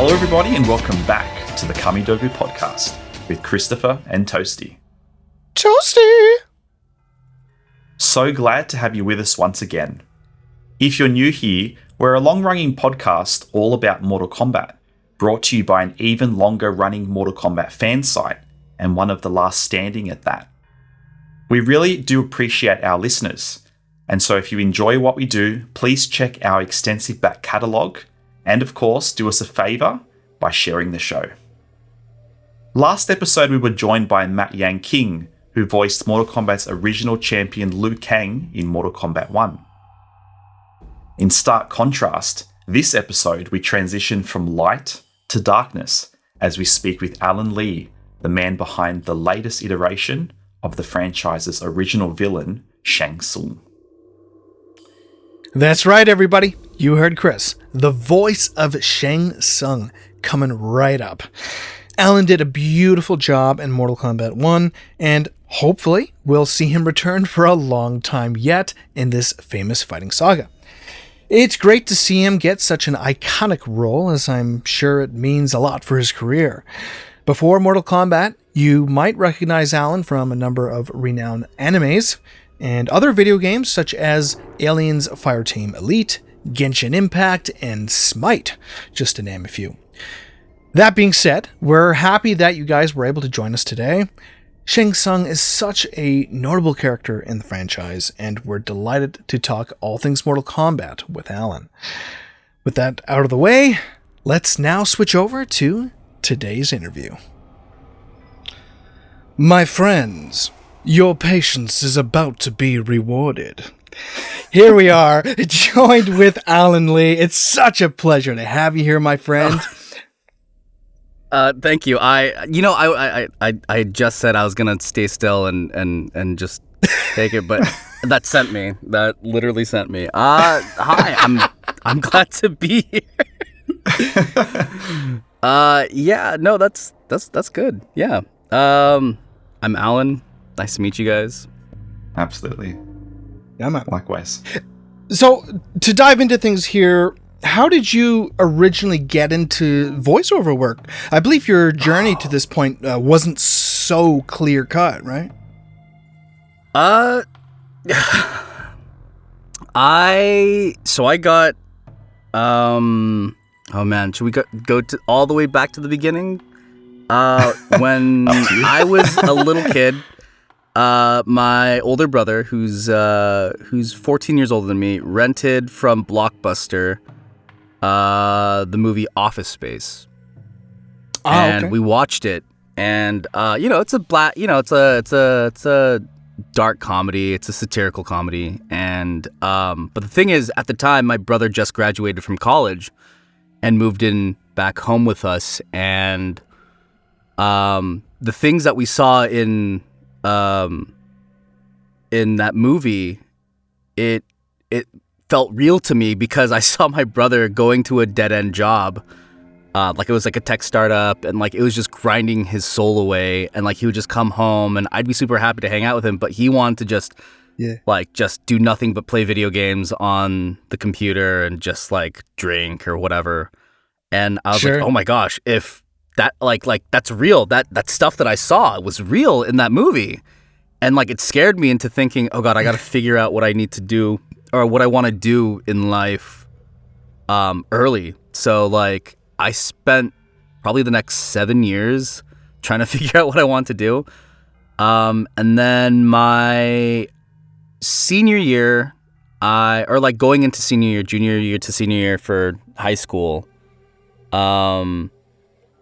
Hello everybody and welcome back to the Kamidogu podcast with Christopher and Toasty. Toasty! So glad to have you with us once again. If you're new here, we're a long-running podcast all about Mortal Kombat, brought to you by an even longer-running Mortal Kombat fan site, and one of the last standing at that. We really do appreciate our listeners, and so if you enjoy what we do, please check our extensive back catalogue, and of course, do us a favour by sharing the show. Last episode, we were joined by Matt Yang King, who voiced Mortal Kombat's original champion Liu Kang in Mortal Kombat 1. In stark contrast, this episode we transition from light to darkness as we speak with Alan Lee, the man behind the latest iteration of the franchise's original villain, Shang Tsung. That's right, everybody. You heard Chris, the voice of Shang Tsung, coming right up. Alan did a beautiful job in Mortal Kombat 1, and hopefully we'll see him return for a long time yet in this famous fighting saga. It's great to see him get such an iconic role, as I'm sure it means a lot for his career. Before Mortal Kombat, you might recognize Alan from a number of renowned animes and other video games such as Aliens Fireteam Elite, Genshin Impact, and Smite, just to name a few. That being said, we're happy that you guys were able to join us today. Shang Tsung is such a notable character in the franchise, and we're delighted to talk all things Mortal Kombat with Alan. With that out of the way, let's now switch over to today's interview. My friends, your patience is about to be rewarded. Here we are, joined with Alan Lee. It's such a pleasure to have you here, my friend. Thank you. I just said I was gonna stay still and just take it, but that sent me. That literally sent me. Hi, I'm glad to be here. Yeah, no, that's good. Yeah. I'm Alan. Nice to meet you guys. Absolutely. Yeah, man. Likewise. So, to dive into things here, how did you originally get into voiceover work? I believe your journey to this point wasn't so clear-cut, right? I got, oh man, should we go to all the way back to the beginning? When I was a little kid, my older brother, who's 14 years older than me, rented from Blockbuster the movie Office Space. And we watched it, and it's a dark comedy, it's a satirical comedy, and but the thing is, at the time my brother just graduated from college and moved in back home with us, and the things that we saw in that movie, it felt real to me because I saw my brother going to a dead-end job. Like it was like a tech startup, and like it was just grinding his soul away, and like he would just come home and I'd be super happy to hang out with him, but he wanted to just do nothing but play video games on the computer and just like drink or whatever. And I was like, oh my gosh, if that like that's real, that stuff that I saw was real in that movie. And like it scared me into thinking, oh God, I got to figure out what I need to do or what I want to do in life early. So like I spent probably the next 7 years trying to figure out what I want to do. And then my senior year, going into senior year, junior year to senior year for high school,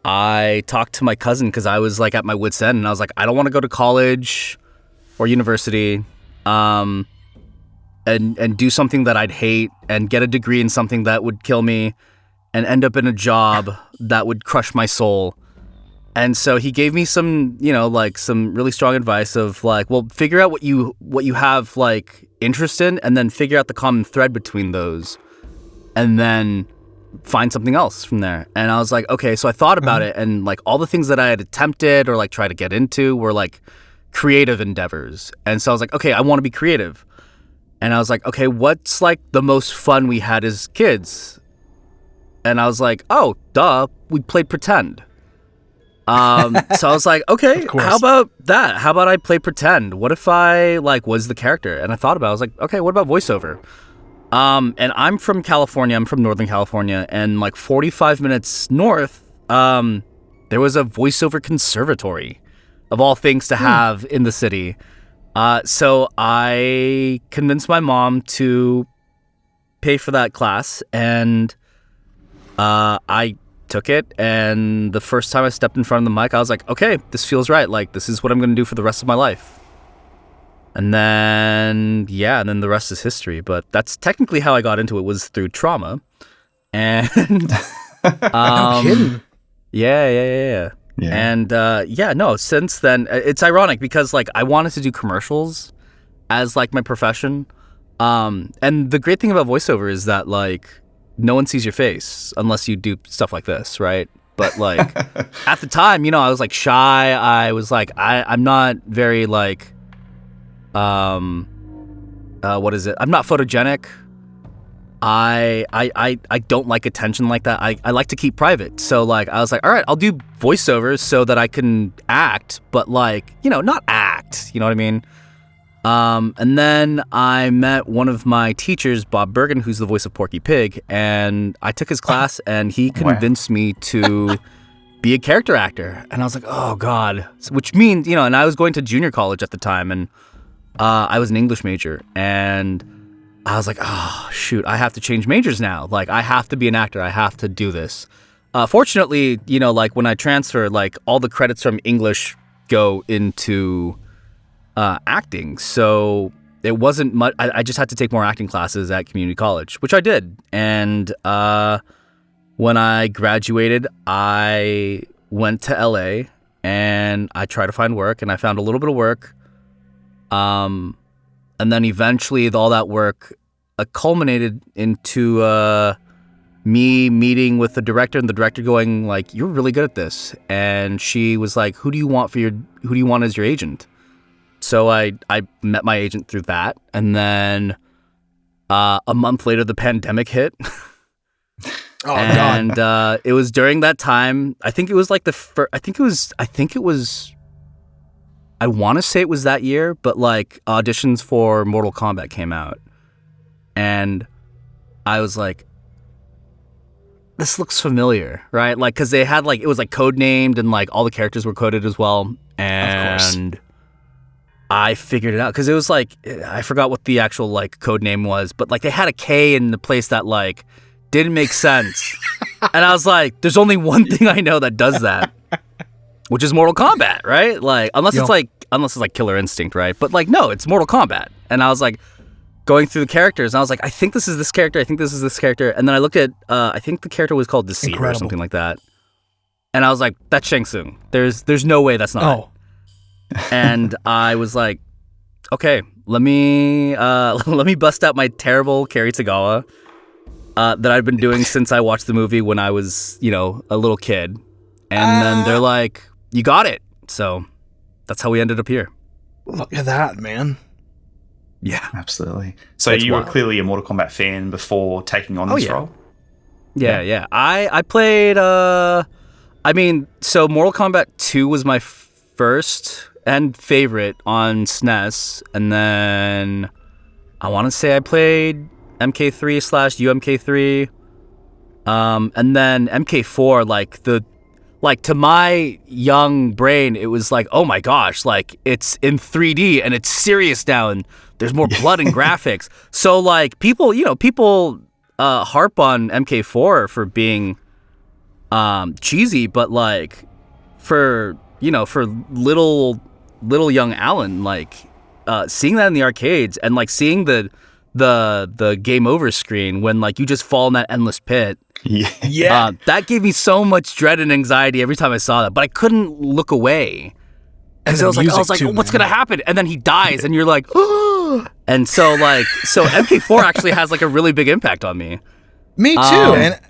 I talked to my cousin because I was like at my wit's end, and I was like, I don't want to go to college or university, and do something that I'd hate and get a degree in something that would kill me and end up in a job that would crush my soul. And so he gave me some, some really strong advice of like, well, figure out what you have like interest in, and then figure out the common thread between those, and then find something else from there. And I was like, okay, so I thought about it, and like all the things that I had attempted or like tried to get into were like creative endeavors. And so I was like, okay, I want to be creative. And I was like, okay, what's like the most fun we had as kids? And I was like, oh, duh, we played pretend. So I was like, okay, how about that? How about I play pretend? What if I like was the character? And I thought about it. I was like, okay, what about voiceover? And I'm from California. I'm from Northern California. And like 45 minutes north, there was a voiceover conservatory of all things to have in the city. So I convinced my mom to pay for that class, and I took it. And the first time I stepped in front of the mic, I was like, okay, this feels right. Like, this is what I'm going to do for the rest of my life. And then the rest is history. But that's technically how I got into it, was through trauma. And No kidding. Yeah. And since then, it's ironic because like I wanted to do commercials as like my profession. And the great thing about voiceover is that like no one sees your face unless you do stuff like this, right? But like at the time, I was like shy. I was like, I'm not very like, what is it? I'm not photogenic. I don't like attention like that. I like to keep private. So like I was like, all right, I'll do voiceovers so that I can act, but like, not act, you know what I mean? And then I met one of my teachers, Bob Bergen, who's the voice of Porky Pig, and I took his class and he convinced me to be a character actor. And I was like, oh God, which means, and I was going to junior college at the time, and I was an English major, and I was like, oh, shoot, I have to change majors now. Like, I have to be an actor. I have to do this. Fortunately, like when I transfer, like all the credits from English go into acting. So it wasn't much. I just had to take more acting classes at community college, which I did. And when I graduated, I went to LA and I tried to find work, and I found a little bit of work. And then eventually all that work culminated into me meeting with the director, and the director going like, you're really good at this. And she was like, who do you want as your agent? So I met my agent through that. And then a month later, the pandemic hit. Oh, and God. It was during that time, I think it was like I want to say it was that year, but like auditions for Mortal Kombat came out. And I was like, this looks familiar, right? Like, cause they had like, it was like code named, and like all the characters were coded as well. And I figured it out. Cause it was like, I forgot what the actual like code name was, but like they had a K in the place that like didn't make sense. And I was like, there's only one thing I know that does that. Which is Mortal Kombat, right? Like, unless it's like Killer Instinct, right? But like, no, it's Mortal Kombat. And I was like, going through the characters, and I was like, I think this is this character. I think this is this character. And then I looked at, I think the character was called Deceiver or something like that. And I was like, that's Shang Tsung. There's no way that's not. Oh. And I was like, okay, let me bust out my terrible hiroyuki-tagawa that I've been doing since I watched the movie when I was, a little kid. And then they're like, you got it. So that's how we ended up here. Look at that, man. Yeah, absolutely. So you were clearly a Mortal Kombat fan before taking on this role? Yeah. I played, so Mortal Kombat 2 was my first and favorite on SNES. And then I want to say I played MK3/UMK3. And then MK4, like to my young brain, it was like, oh my gosh, like it's in 3D and it's serious now, and there's more blood and graphics. So like people harp on MK4 for being cheesy, but like for little young Alan, like seeing that in the arcades and like seeing the game over screen when like you just fall in that endless pit. Yeah. That gave me so much dread and anxiety every time I saw that, but I couldn't look away. Because I was like, what's gonna happen? And then he dies, and you're like, oh. And so MK4 actually has like a really big impact on me. Me too.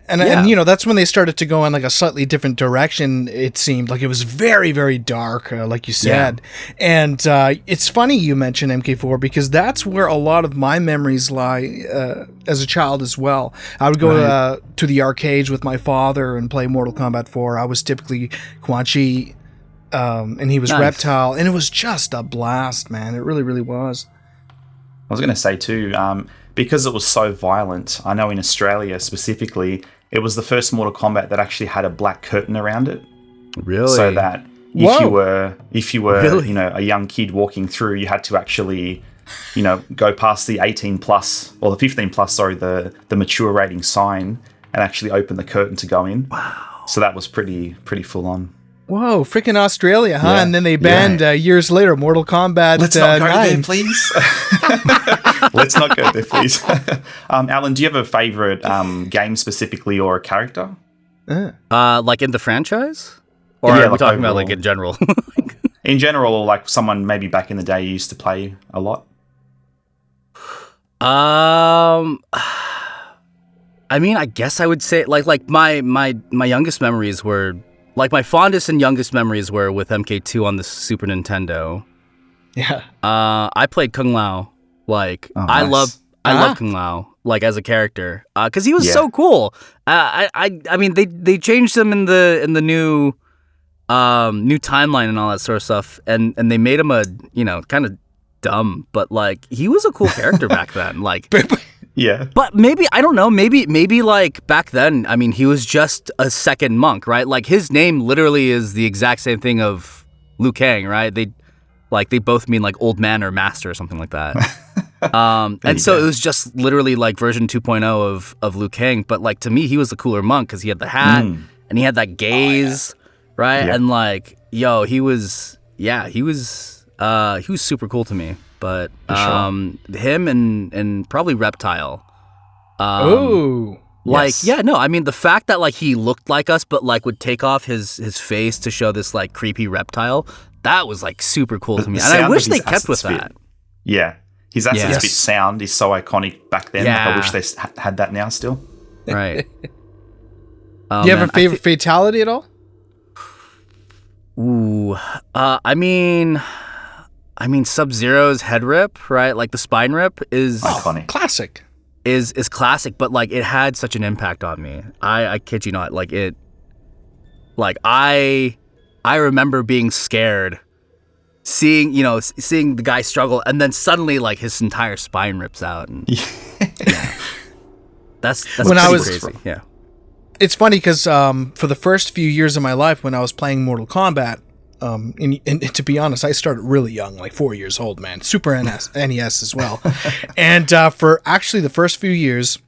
And yeah. that's when they started to go in like a slightly different direction. It seemed like it was very, very dark, like you said. And it's funny you mentioned MK4 because that's where a lot of my memories lie as a child as well. I would go to the arcades with my father and play Mortal Kombat 4. I was typically Quan Chi, and he was Reptile, and it was just a blast, man. It really, really was. I was going to say too, because it was so violent, I know in Australia specifically, it was the first Mortal Kombat that actually had a black curtain around it. Really? So that if you were Really? a young kid walking through, you had to actually, go past the 18 plus or the 15 plus, sorry, the mature rating sign and actually open the curtain to go in. Wow. So that was pretty full on. Whoa, freaking Australia, huh? Yeah. And then they banned years later Mortal Kombat. Let's not go 9. there, please. Let's not go there, please. Alan, do you have a favorite game specifically or a character? Like in the franchise? Or are we talking about like in general? In general, or like someone maybe back in the day you used to play a lot? I mean, I guess I would say like my youngest memories were like my fondest and youngest memories were with MK2 on the Super Nintendo. Yeah. I played Kung Lao. Like I love Kung Lao like as a character because he was so cool. I mean they changed him in the new timeline and all that sort of stuff, and they made him a kind of dumb, but like he was a cool character back then. Like. Yeah. But maybe, I don't know, maybe like back then, I mean, he was just a second monk, right? Like his name literally is the exact same thing of Liu Kang, right? They both mean like old man or master or something like that. And so it was just literally like version 2.0 of Liu Kang. But like to me, he was the cooler monk because he had the hat and he had that gaze, right? Yeah. And like, yo, he was super cool to me. But him and probably Reptile. Like, yes. yeah, no, I mean, the fact that like he looked like us, but like would take off his face to show this like creepy reptile, that was like super cool to me. And I wish they kept with that. Yeah. His acid spit sound is so iconic back then. Yeah. Like, I wish they had that now still. Right. Do you have a favorite fatality at all? Ooh. I mean, Sub-Zero's head rip, right? Like the spine rip is iconic. Classic. Is classic, but like it had such an impact on me. I kid you not. Like it. Like I remember being scared, seeing the guy struggle, and then suddenly like his entire spine rips out. And, that's when I was crazy. Yeah. It's funny because for the first few years of my life when I was playing Mortal Kombat. And to be honest, I started really young, like 4 years old, man. Super NES as well. And for actually the first few years,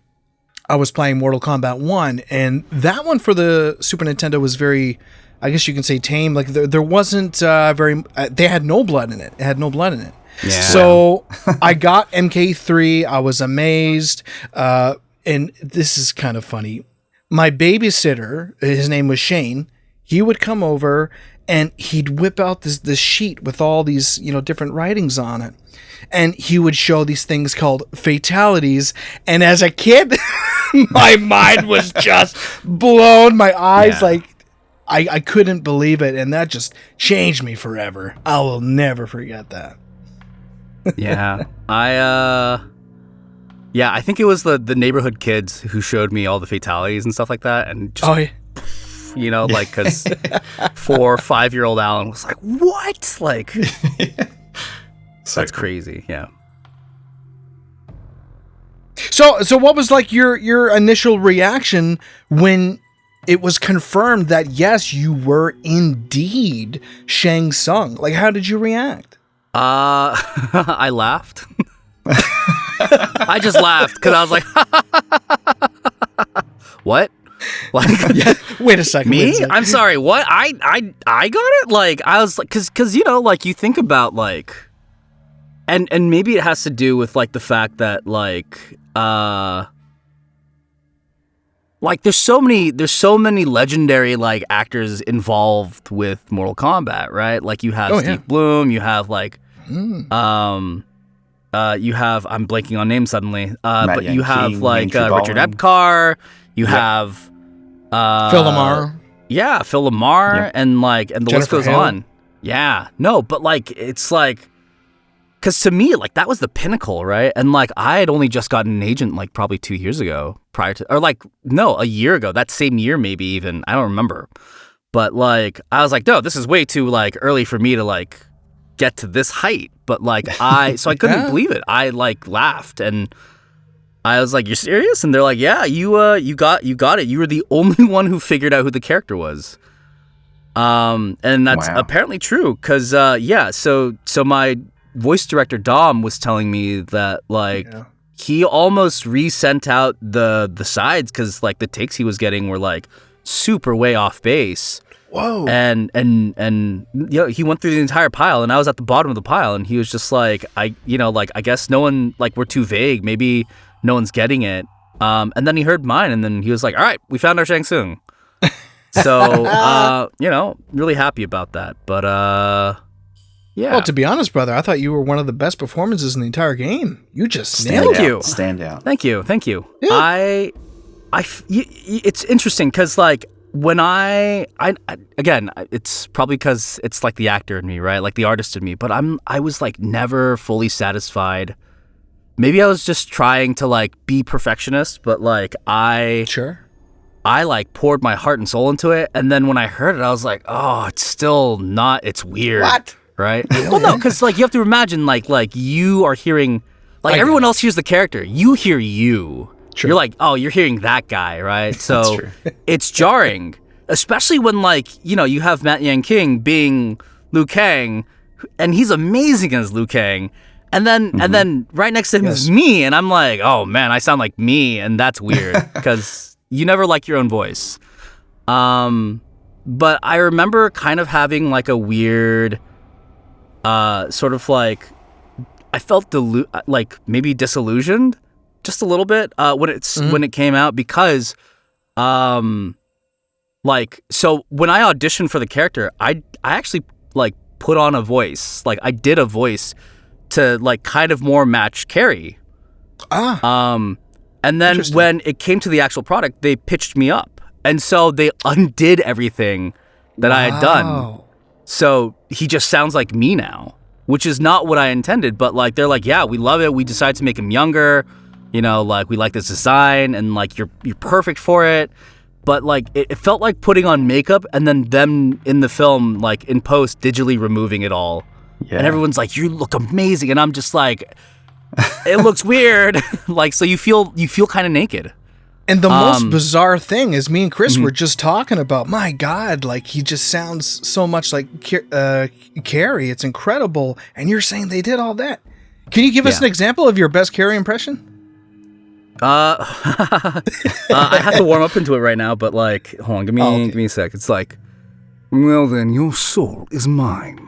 I was playing Mortal Kombat 1. And that one for the Super Nintendo was very, I guess you can say tame. Like there wasn't they had no blood in it. It had no blood in it. Yeah. So I got MK3. I was amazed. And this is kind of funny. My babysitter, his name was Shane, he would come over and he'd whip out this sheet with all these, different writings on it. And he would show these things called fatalities. And as a kid, my mind was just blown. My eyes, I couldn't believe it. And that just changed me forever. I will never forget that. Yeah. I think it was the neighborhood kids who showed me all the fatalities and stuff like that. And just, like, because 4 or 5-year-old Alan was like, what? Like, that's crazy. Yeah. So what was like your initial reaction when it was confirmed that yes, you were indeed Shang Tsung? Like, how did you react? I laughed. I just laughed because I was like, what? Like, wait a second. Me? I'm sorry. What? I got it. Like, I was like, because like you think about like, and maybe it has to do with like the fact that like there's so many legendary like actors involved with Mortal Kombat, right? Like you have Steve Bloom, you have like you have, I'm blanking on names suddenly, but Yang you have King, like Andrew Richard Bowen. Epcar, you have Phil Lamar. Yeah, Phil Lamar, Yep. and the list Jennifer goes Hale. on. Yeah, no, but like it's like, because to me, like that was the pinnacle, right? And like I had only just gotten an agent like probably 2 years ago, prior to, or like no, a year ago, that same year maybe even, I don't remember. But like I was like, no, this is way too like early for me to like get to this height. But like so I couldn't Yeah. believe it. I like laughed and I was like, "You're serious?" And they're like, "Yeah, you got it. You were the only one who figured out who the character was." And that's Wow. apparently true because so my voice director Dom was telling me that like Yeah. he almost resent out the sides because like the takes he was getting were like super way off base. Whoa. And he went through the entire pile, and I was at the bottom of the pile, and he was just like, I guess no one, like, we're too vague. Maybe no one's getting it. And then he heard mine, and then he was like, all right, we found our Shang Tsung. So, really happy about that. But, yeah. Well, to be honest, brother, I thought you were one of the best performances in the entire game. You just nailed Thank it. you. Stand out. Thank you. Yeah. It's interesting because like when again, it's probably because it's like the actor in me, right? Like the artist in me, but I was like never fully satisfied. Maybe I was just trying to like be perfectionist, but like Sure. I like poured my heart and soul into it. And then when I heard it, I was like, oh, it's still not, it's weird. What? Right? Well, no, because like you have to imagine like you are hearing, like I everyone know. else hears the character. You hear you. True. You're like, oh, you're hearing that guy, right? So true. it's jarring, especially when like, you have Matt Yang King being Liu Kang, and he's amazing as Liu Kang. And then right next to him is me, and I'm like, oh man, I sound like me, and that's weird because you never like your own voice. But I remember kind of having like a weird, sort of like, I felt like maybe disillusioned just a little bit when it came out because, like, so when I auditioned for the character, I actually like put on a voice, like I did a voice to like kind of more match Carrie. And then when it came to the actual product, they pitched me up. And so they undid everything that I had done. So he just sounds like me now, which is not what I intended. But like, they're like, yeah, we love it. We decided to make him younger. Like we like this design and like you're perfect for it. But like, it felt like putting on makeup and then them in the film, like in post, digitally removing it all. Yeah. And everyone's like, you look amazing. And I'm just like, it looks weird. Like, so you feel kind of naked. And the most bizarre thing is me and Chris were just talking about, my God, like he just sounds so much like Carrie. It's incredible. And you're saying they did all that. Can you give us an example of your best Carrie impression? I have to warm up into it right now, but like, hold on, give me a sec. It's like, well then, your soul is mine.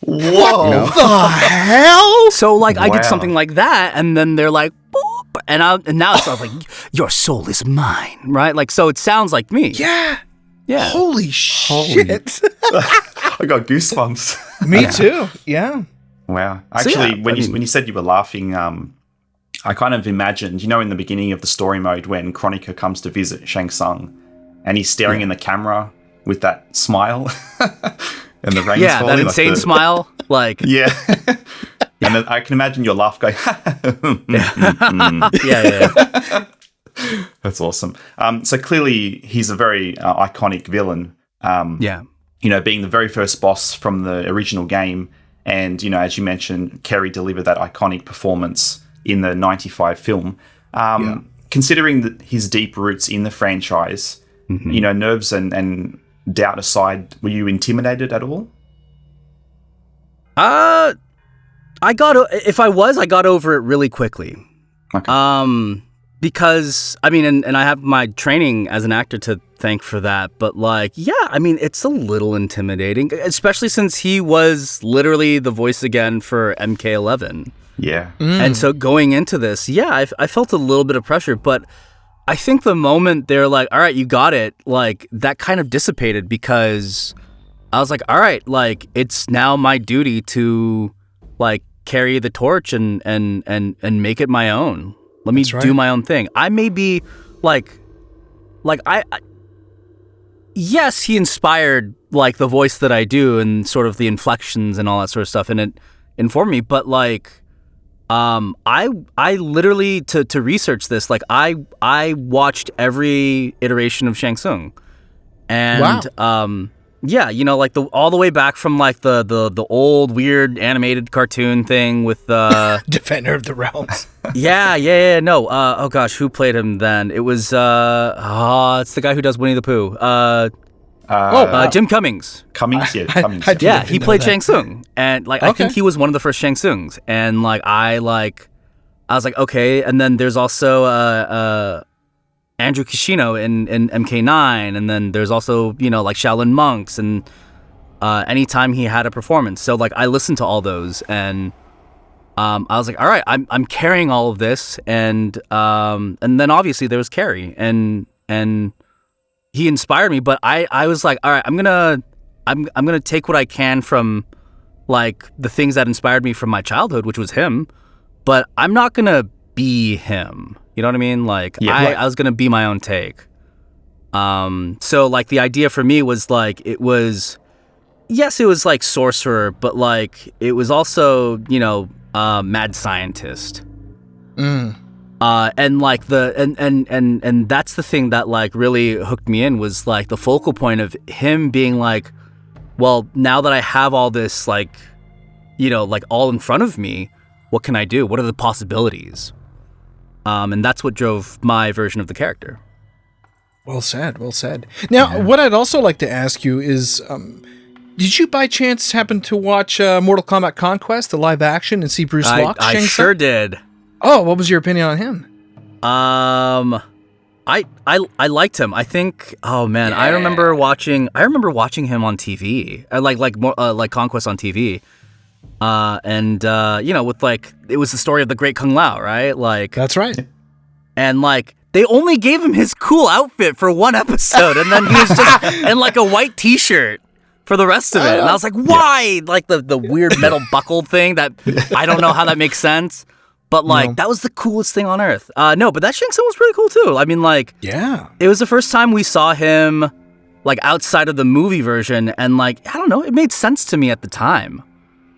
Whoa. The hell? So like, I Wow. did something like that, and then they're like, boop, and now it's like, your soul is mine, right? Like, so it sounds like me. Yeah. Yeah. Holy shit. I got goosebumps. Me too. Yeah. Wow. So, Actually, yeah, when you said you were laughing, I kind of imagined, in the beginning of the story mode when Chronica comes to visit Shang Tsung and he's staring in the camera with that smile and the rain's Yeah, falling. that insane smile. Like, Yeah. And then I can imagine your laugh going, yeah. That's awesome. So clearly he's a very iconic villain. Yeah. Being the very first boss from the original game. And, as you mentioned, Kerry delivered that iconic performance in the 95 film. Considering his deep roots in the franchise, nerves and doubt aside, were you intimidated at all? I got over it really quickly. Okay. Because I mean, and I have my training as an actor to thank for that, but like, yeah, I mean, it's a little intimidating, especially since he was literally the voice again for MK11. Yeah. And so going into this, yeah, I felt a little bit of pressure, but I think the moment they're like, all right, you got it, like that kind of dissipated because I was like, all right, like it's now my duty to like carry the torch and make it my own. Let me do my own thing. I may be like I yes, he inspired like the voice that I do and sort of the inflections and all that sort of stuff, and it informed me. But like, I literally to research this, like I watched every iteration of Shang Tsung, and yeah, you know, like all the way back from like the old weird animated cartoon thing with Defender of the Realms. Yeah. No. Oh gosh, who played him then? It was it's the guy who does Winnie the Pooh. Jim Cummings. Cummings. Yeah, he played Shang Tsung, and like I think he was one of the first Shang Tsungs, and like I was like, okay, and then there's also Andrew Kishino in MK9, and then there's also, you know, like Shaolin monks, and anytime he had a performance. So like I listened to all those, and I was like, all right, I'm carrying all of this, and then obviously there was Carrie, and he inspired me, but I was like, all right, I'm gonna take what I can from like the things that inspired me from my childhood, which was him, but I'm not gonna be him. You know what I mean? Like, I was going to be my own take. So, like, the idea for me was, like, it was like sorcerer, but, like, it was also, you know, mad scientist. And, like, and that's the thing that, like, really hooked me in was, like, the focal point of him being like, well, now that I have all this, like, you know, like, all in front of me, what can I do? What are the possibilities? And that's what drove my version of the character. Well said. Now, what I'd also like to ask you is, did you by chance happen to watch Mortal Kombat Conquest, the live action, and see Bruce walk? I sure did. Oh, what was your opinion on him? I liked him. I think. Oh man, I remember watching him on TV. Like Conquest on TV. And you know, with like, it was the story of the Great Kung Lao, right? Like, that's right. And like, they only gave him his cool outfit for one episode, and then he was just in like a white T-shirt for the rest of it. And I was like, why? Like the weird metal buckle thing that I don't know how that makes sense, but like that was the coolest thing on earth. No, but that Shang Tsung was pretty cool too. I mean, like, it was the first time we saw him like outside of the movie version, and like, I don't know, it made sense to me at the time.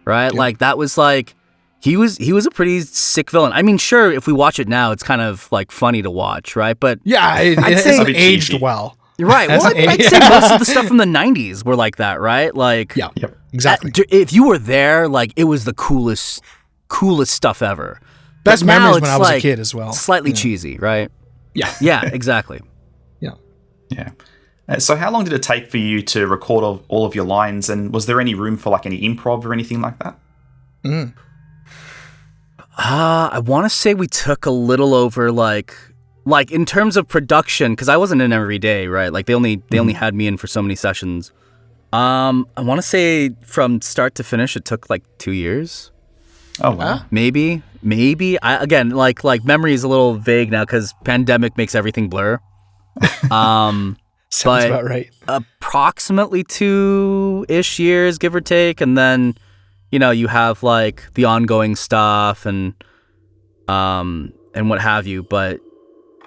Right? Yeah. Like, that was like, he was a pretty sick villain. I mean, sure, if we watch it now, it's kind of like funny to watch, right? But yeah, I'd say it aged well. Right. Well, I'd say most of the stuff from the 90s were like that, right? Like, yeah, exactly. If you were there, like, it was the coolest stuff ever. Best memories when I was a kid as well. Slightly cheesy, right? Yeah. Yeah, exactly. Yeah. So how long did it take for you to record all of your lines, and was there any room for like any improv or anything like that? I want to say we took a little over like in terms of production, because I wasn't in every day, right? Like they only had me in for so many sessions. I want to say from start to finish it took like 2 years. Oh wow. Maybe. Again, like memory is a little vague now because pandemic makes everything blur. Sounds about right. Approximately 2-ish years, give or take, and then, you know, you have like the ongoing stuff and what have you. But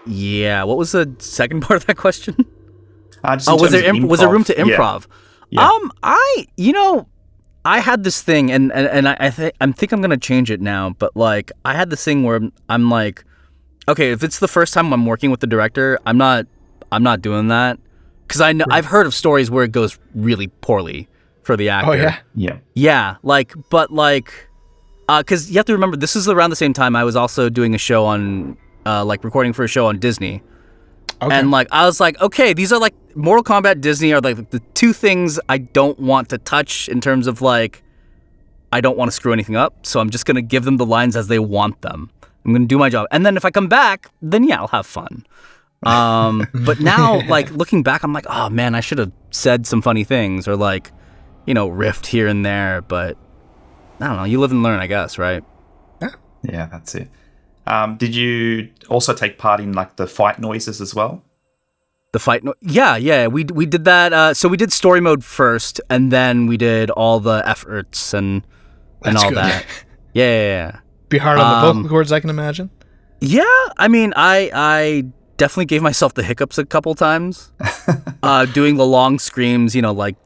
yeah, what was the second part of that question? Was there room to improv? Yeah. I had this thing, and I think I'm gonna change it now. But like, I had this thing where I'm like, okay, if it's the first time I'm working with the director, I'm not doing that. Because I know I've heard of stories where it goes really poorly for the actor. Oh yeah. Like, but like, because you have to remember, this is around the same time I was also doing a show on, like recording for a show on Disney. Okay. And like, I was like, okay, these are like Mortal Kombat, Disney are like the two things I don't want to touch in terms of like, I don't want to screw anything up. So I'm just gonna give them the lines as they want them. I'm gonna do my job, and then if I come back, then yeah, I'll have fun. But now, like, looking back, I'm like, oh man, I should have said some funny things or like, you know, riffed here and there, but I don't know, you live and learn, I guess, right? Yeah, that's it. Did you also take part in like the fight noises as well? Yeah, we did that. So we did story mode first, and then we did all the efforts and all that. Yeah. Be hard on the vocal cords, I can imagine. Yeah, I mean, I definitely gave myself the hiccups a couple times, doing the long screams, like,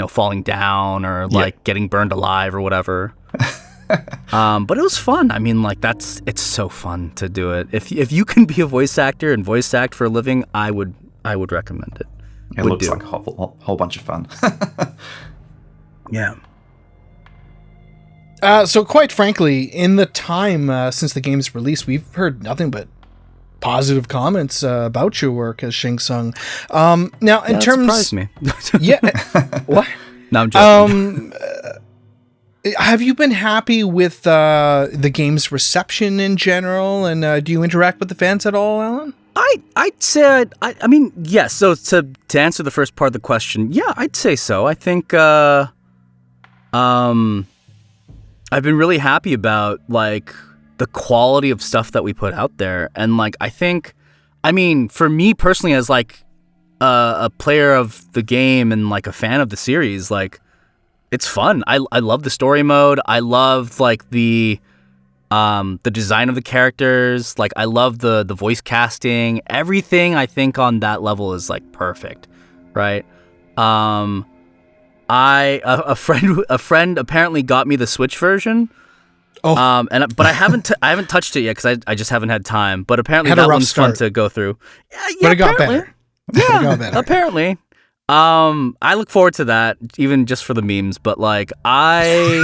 falling down or like getting burned alive or whatever. But it was fun. I mean, like it's so fun to do it. If you can be a voice actor and voice act for a living, I would recommend it. It looks like a whole bunch of fun. Yeah. So quite frankly, in the time since the game's release, we've heard nothing but positive comments about your work as Shang Tsung. Now, in terms, surprised me. Yeah, what? No, I'm joking. Have you been happy with the game's reception in general, and do you interact with the fans at all, Alan? I'd say I mean, yes. So to answer the first part of the question, yeah, I'd say so. I think I've been really happy about like the quality of stuff that we put out there, and like I mean, for me personally, as like a player of the game and like a fan of the series, like it's fun. I love the story mode. I love like the design of the characters. Like I love the voice casting. Everything I think on that level is like perfect, right? A friend apparently got me the Switch version. Oh. But I haven't touched it yet because I just haven't had time. But apparently that one's fun to go through. Yeah, but it got better. Yeah, it got better. Apparently. I look forward to that, even just for the memes. But like I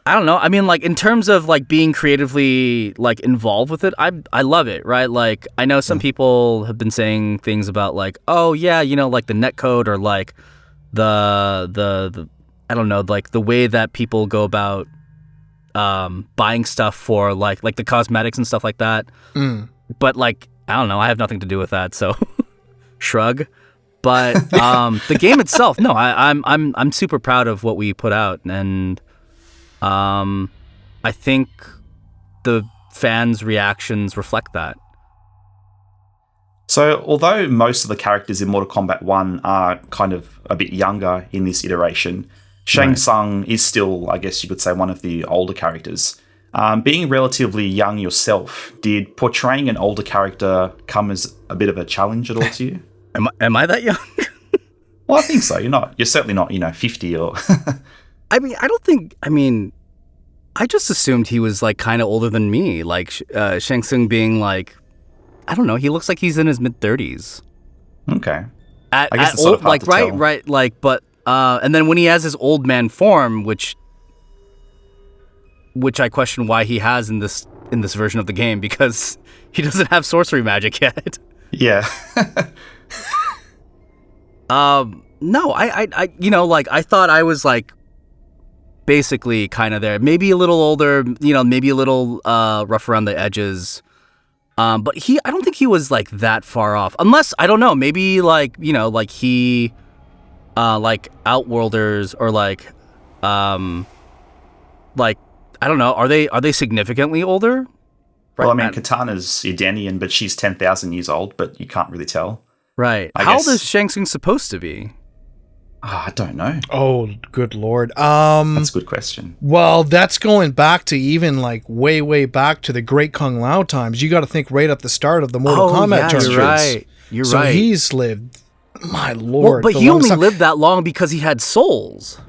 don't know. I mean, like in terms of like being creatively like involved with it, I love it, right? Like I know some people have been saying things about like, oh yeah, like the netcode or like the I don't know, like the way that people go about buying stuff for like the cosmetics and stuff like that. But like I don't know, I have nothing to do with that, so shrug. But the game itself, no, I'm super proud of what we put out, and I think the fans' reactions reflect that. So, although most of the characters in Mortal Kombat 1 are kind of a bit younger in this iteration, Shang Tsung is still, I guess you could say, one of the older characters. Being relatively young yourself, did portraying an older character come as a bit of a challenge at all to you? Am I that young? Well, I think so. You're certainly not, 50 or... I just assumed he was like kind of older than me. Like Shang Tsung being like, I don't know, he looks like he's in his mid-30s. Okay. I guess it's sort of hard to tell. Right, like, but and then when he has his old man form, which I question why he has in this version of the game, because he doesn't have sorcery magic yet. Yeah. No, I I thought I was like basically kind of there, maybe a little older, maybe a little rough around the edges. But I don't think he was like that far off, unless I don't know, maybe like like he like Outworlders or like I don't know, are they significantly older? Right. Well, I mean, Katana's Edenian, but she's 10,000 years old, but you can't really tell. Right. How old is Shang Tsung supposed to be? I don't know. Oh, good lord. That's a good question. Well, that's going back to even like way back to the Great Kung Lao times. You got to think right at the start of the Mortal Kombat tournaments. You're right. You're so right. So he's lived, my lord. Well, but he only lived that long because he had souls.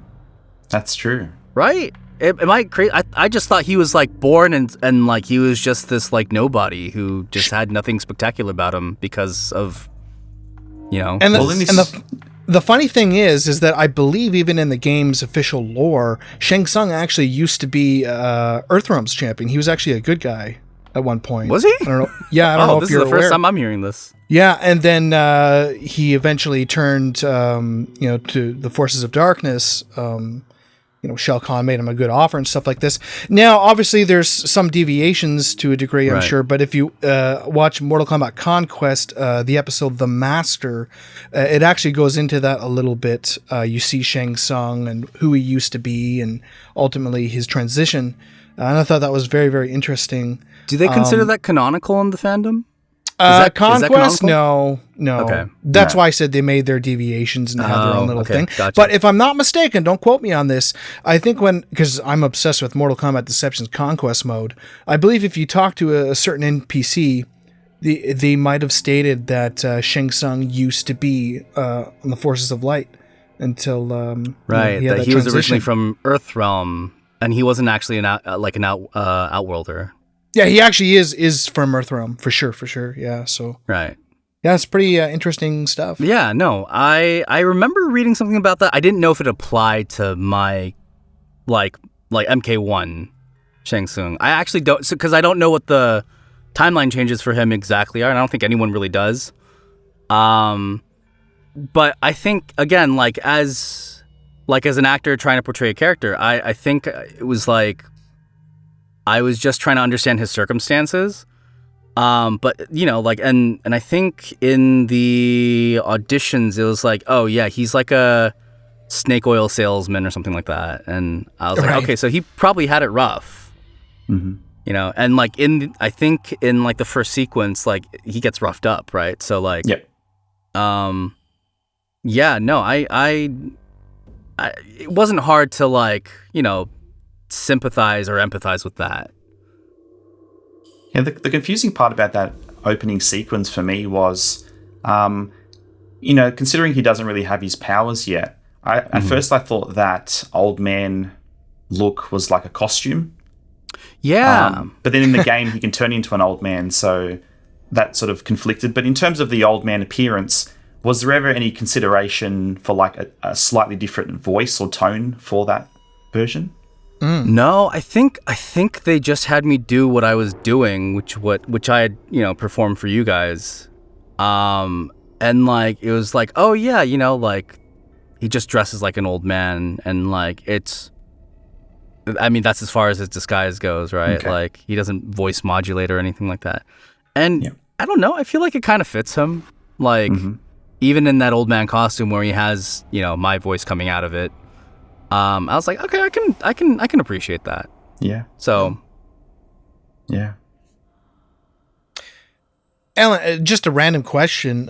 That's true. Right? Am I crazy? I just thought he was like born and like he was just this like nobody who just had nothing spectacular about him because of, And the funny thing is that I believe even in the game's official lore, Shang Tsung actually used to be Earthrealm's champion. He was actually a good guy at one point. Was he? I don't know. Yeah, I don't know if you're aware. This is the first time I'm hearing this. Yeah, and then he eventually turned, to the forces of darkness. Shao Kahn made him a good offer and stuff like this. Now, obviously, there's some deviations to a degree, I'm sure, but if you watch Mortal Kombat Conquest, the episode The Master, it actually goes into that a little bit. You see Shang Tsung and who he used to be and ultimately his transition. And I thought that was very, very interesting. Do they consider that canonical in the fandom? that Conquest, canonical? no. Okay. That's No. why I said they made their deviations and had their own little okay. thing. Gotcha. But if I'm not mistaken, don't quote me on this. I think because I'm obsessed with Mortal Kombat Deception's Conquest mode, I believe if you talk to a certain NPC, they might have stated that Shang Tsung used to be on the Forces of Light until Right, he had that he was transition. originally from Earthrealm, and he wasn't actually an outworlder. Yeah, he actually is from Earthrealm for sure. Yeah, so Right. yeah, it's pretty interesting stuff. Yeah, no, I remember reading something about that. I didn't know if it applied to my like MK1 Shang Tsung. I actually don't, because I don't know what the timeline changes for him exactly are, and I don't think anyone really does. But I think, again, like as an actor trying to portray a character, I think it was like I was just trying to understand his circumstances. But like, and I think in the auditions it was like, oh yeah, he's like a snake oil salesman or something like that, and I was like, okay, so he probably had it rough. Mm-hmm. And like I think in like the first sequence, like he gets roughed up, right? So like, Yep. yeah, no, I it wasn't hard to like, sympathize or empathize with that. Yeah, the confusing part about that opening sequence for me was, considering he doesn't really have his powers yet, at first I thought that old man look was like a costume. Yeah. But then in the game, he can turn into an old man, so that sort of conflicted. But in terms of the old man appearance, was there ever any consideration for like a slightly different voice or tone for that version? No, I think they just had me do what I was doing, which I had, performed for you guys. And like it was like, oh yeah, like he just dresses like an old man, and like that's as far as his disguise goes, right? Okay. Like he doesn't voice modulate or anything like that. And I don't know, I feel like it kind of fits him. Like even in that old man costume where he has, my voice coming out of it. I was like, okay, I can appreciate that. Yeah. So, yeah. Alan, just a random question.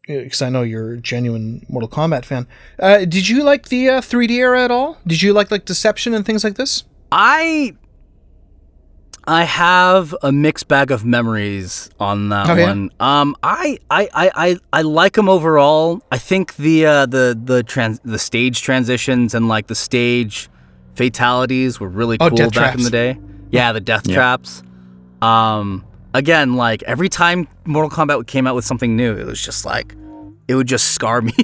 Because I know you're a genuine Mortal Kombat fan. Did you like the 3D era at all? Did you like Deception and things like this? I have a mixed bag of memories on that one. I like them overall. I think the stage transitions and like the stage fatalities were really cool back traps. in the day. Yeah, the death traps. Again, like every time Mortal Kombat came out with something new, it was just like it would just scar me.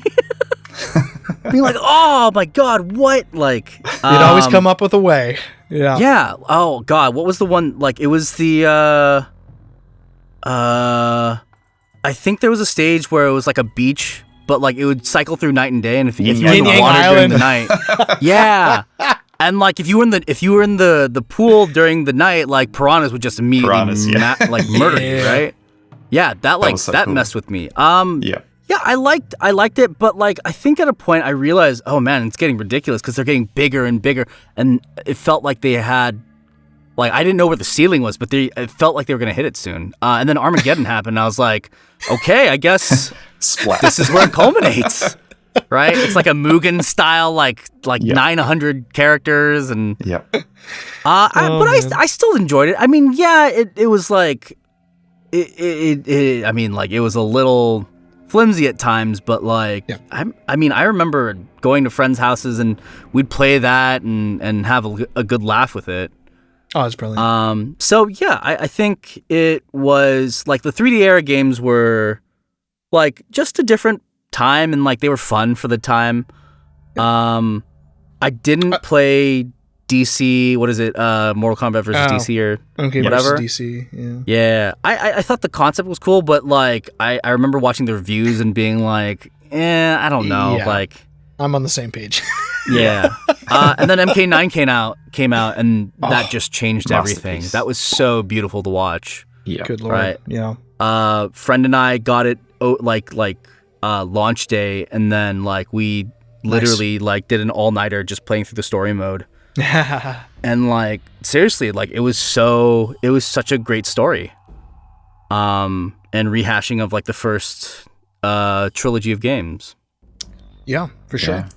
Being like, oh my god, what? Like You'd always come up with a way. Yeah. Yeah. Oh god, what was the one? Like it was the I think there was a stage where it was like a beach, but like it would cycle through night and day, and if you wanted during the night, yeah. And like if you were in the pool during the night, like piranhas would just immediately murder you, right? Yeah, that messed with me. Yeah, I liked it, but like I think at a point I realized, oh man, it's getting ridiculous because they're getting bigger and bigger, and it felt like they had, like I didn't know where the ceiling was, but it felt like they were gonna hit it soon. And then Armageddon happened, and I was like, okay, I guess this is where it culminates, right? It's like a Mugen style, like 900 characters, and I still enjoyed it. I mean, yeah, it was like I mean, like it was a little flimsy at times, but like I mean I remember going to friends' houses and we'd play that and have a good laugh with it. Oh, it's brilliant. So yeah, I think it was like the 3D era games were like just a different time, and like they were fun for the time. I didn't play DC, what is it, Mortal Kombat versus DC or whatever. DC, yeah. I thought the concept was cool, but like I remember watching the reviews and being like, I don't know. Yeah. Like I'm on the same page. yeah. And then MK9 came out, and that just changed everything. That was so beautiful to watch. Yeah. Good lord. Right. Yeah. Friend and I got it launch day, and then like we literally like did an all-nighter just playing through the story mode. And like seriously, like it was such a great story. And and rehashing of like the first trilogy of games. Yeah, for sure. Yeah.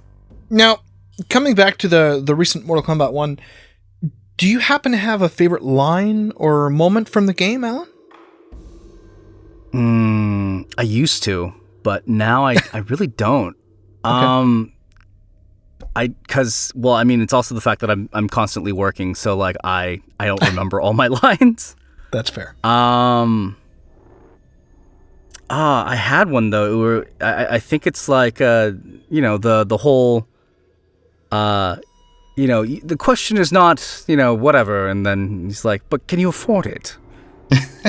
Now, coming back to the recent Mortal Kombat 1, do you happen to have a favorite line or moment from the game, Alan? I used to, but now I really don't. Okay. It's also the fact that I'm constantly working, so like I don't remember all my lines. That's fair. I had one though. I think it's like the whole the question is not whatever, and then he's like, but can you afford it?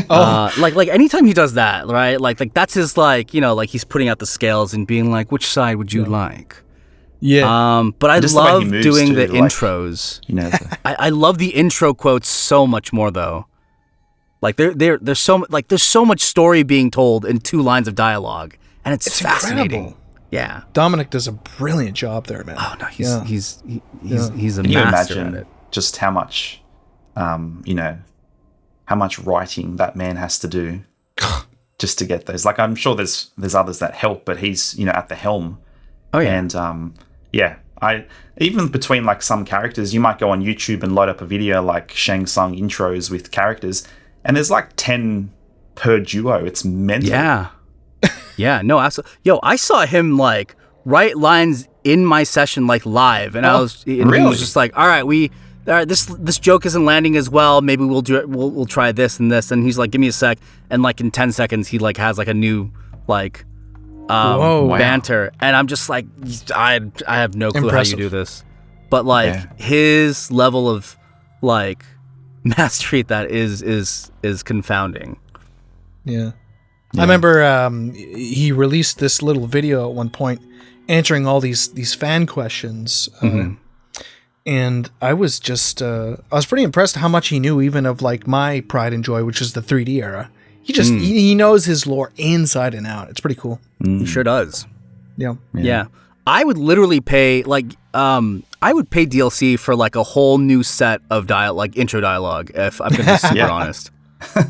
Like anytime he does that, right? Like that's his like he's putting out the scales and being like, which side would you like? Yeah. But I Just the way he love moves doing too, the like, intros. The- I love the intro quotes so much more though. Like there's so much story being told in 2 lines of dialogue, and it's fascinating. incredible. Yeah. Dominic does a brilliant job there, man. Oh no, he's a Can you master at imagine it. just how much, how much writing that man has to do just to get those? Like, I'm sure there's others that help, but he's at the helm. Oh yeah. And I even between like some characters, you might go on YouTube and load up a video like Shang Tsung intros with characters, and there's like 10 per duo. It's mental. Yeah. Yeah, no, absolutely. Yo, I saw him like write lines in my session like live, and he was just like, all right, this joke isn't landing as well. Maybe we'll do it. We'll try this and this. And he's like, give me a sec. And like in 10 seconds, he like has like a new like banter, and I'm just like, I have no clue how you do this, but like his level of like mastery at that is confounding. Yeah. I remember he released this little video at one point answering all these fan questions, and I was just I was pretty impressed how much he knew, even of like my pride and joy, which is the 3D era. He knows his lore inside and out. It's pretty cool. He sure does. Yeah. I would literally pay I would pay DLC for like a whole new set of intro dialogue, if I'm gonna be super honest.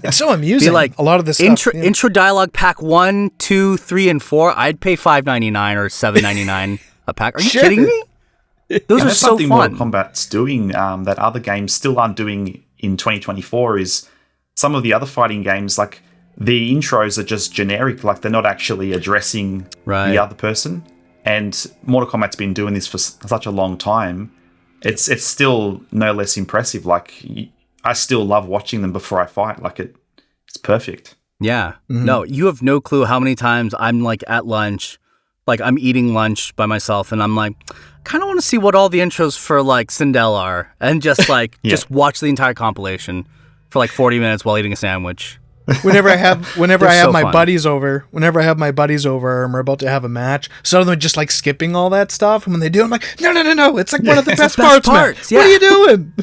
It's so amusing. Be like a lot of this stuff. Intro dialogue pack 1, 2, 3, and 4. I'd pay $5.99 or $7.99 a pack. Are you kidding me? Those are so something fun. Mortal Kombat's doing that other games still aren't doing in 2024 is some of the other fighting games, like the intros are just generic, like they're not actually addressing the other person. And Mortal Kombat's been doing this for such a long time. It's still no less impressive. Like, I still love watching them before I fight. Like, it's perfect. Yeah. No, you have no clue how many times I'm like at lunch, like I'm eating lunch by myself, and I'm like, kind of want to see what all the intros for like Sindel are, and just like just watch the entire compilation for like 40 minutes while eating a sandwich. Whenever I have my buddies over, and we're about to have a match, some of them are just like skipping all that stuff, and when they do, I'm like, no, it's like one of the best parts, man. Yeah. What are you doing?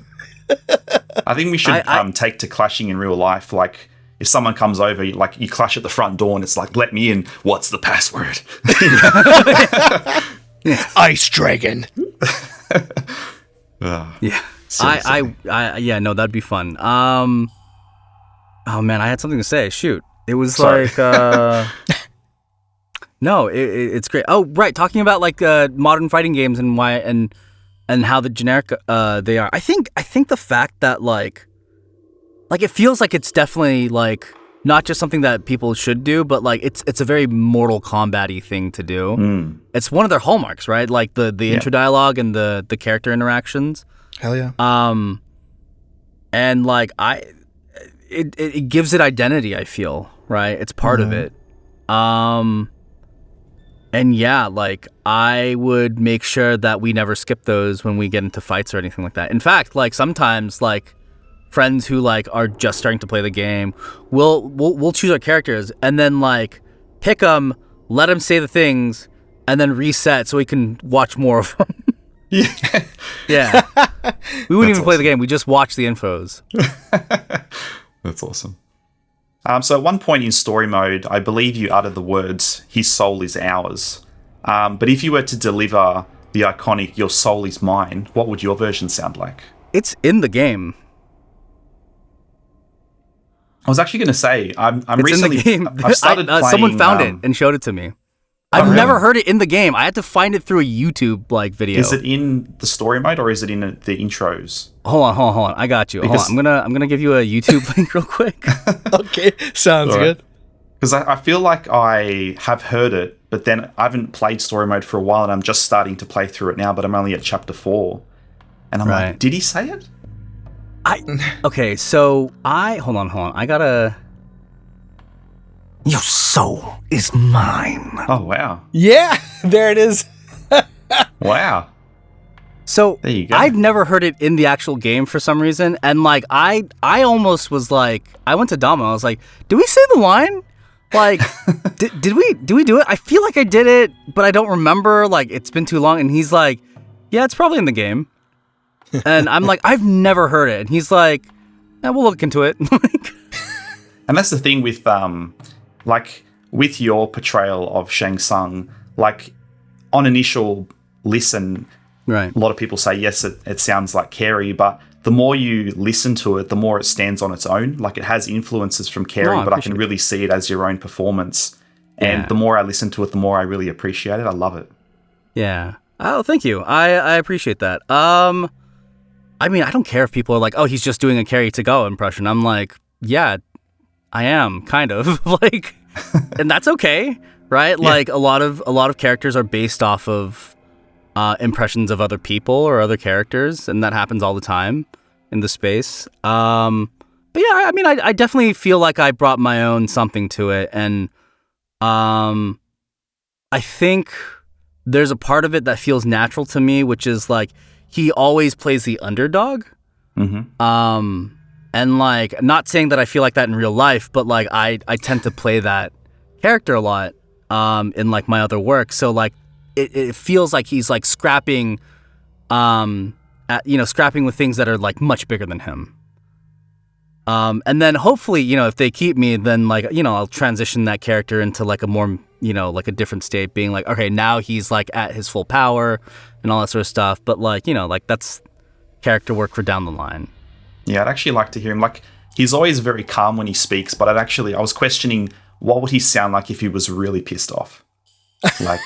I think we should take to clashing in real life. Like, if someone comes over, you clash at the front door, and it's like, let me in. What's the password? Ice Dragon. Yeah. Seriously. No, that'd be fun. Oh man, I had something to say. Shoot. It was like no, it's great. Oh, right, talking about like modern fighting games and why and how the generic they are. I think the fact that like it feels like it's definitely like not just something that people should do, but like it's a very Mortal Kombat-y thing to do. It's one of their hallmarks, right? Like the intro dialogue and the character interactions. Hell yeah. And like it gives it identity, I feel, right? It's part of it. And yeah, like I would make sure that we never skip those when we get into fights or anything like that. In fact, like sometimes like friends who like are just starting to play the game, we'll choose our characters and then like pick them, let them say the things, and then reset so we can watch more of them. Yeah. We wouldn't even play the game. We just watch the infos. That's awesome. So at one point in story mode, I believe you uttered the words, "His soul is ours." But if you were to deliver the iconic "Your soul is mine," what would your version sound like? It's in the game. I was actually going to say, I'm It's recently, in the game. I've started playing. Someone found it and showed it to me. I've really? never heard it in the game. I had to find it through a YouTube video. Is it in the story mode or is it in the intros? Hold on. I got you. Hold on. I'm gonna give you a YouTube link real quick. Okay, sounds good. Because I feel like I have heard it, but then I haven't played story mode for a while, and I'm just starting to play through it now. But I'm only at chapter 4, and I'm like, did he say it? Okay, so hold on. I gotta. Your soul is mine. Oh wow! Yeah, there it is. Wow. So there you go. I've never heard it in the actual game for some reason, and like I almost was like, I went to Dama. I was like, did we say the line? Like, did we do it? I feel like I did it, but I don't remember. Like, it's been too long. And he's like, yeah, it's probably in the game. And I'm like, I've never heard it. And he's like, yeah, we'll look into it. And that's the thing with like with your portrayal of Shang Tsung, like on initial listen, right? A lot of people say yes, it sounds like Carey, but the more you listen to it, the more it stands on its own. Like it has influences from Carey, but I can really see it as your own performance. And the more I listen to it, the more I really appreciate it. I love it. Yeah. Oh, thank you. I appreciate that. I mean, I don't care if people are like, oh, he's just doing a Carey-Tagawa impression. I'm like, yeah, I am kind of like, and that's okay, right? Yeah. Like a lot of characters are based off of impressions of other people or other characters, and that happens all the time in the space. But yeah, I mean, I definitely feel like I brought my own something to it, and I think there's a part of it that feels natural to me, which is like he always plays the underdog. Mm-hmm. And like, not saying that I feel like that in real life, but like I tend to play that character a lot in like my other work. So like it feels like he's like scrapping with things that are like much bigger than him. And then hopefully, if they keep me, then like, I'll transition that character into like a more, like a different state, being like, okay, now he's like at his full power and all that sort of stuff. But like, like that's character work for down the line. Yeah, I'd actually like to hear him. Like, he's always very calm when he speaks, but I was questioning what would he sound like if he was really pissed off. Like,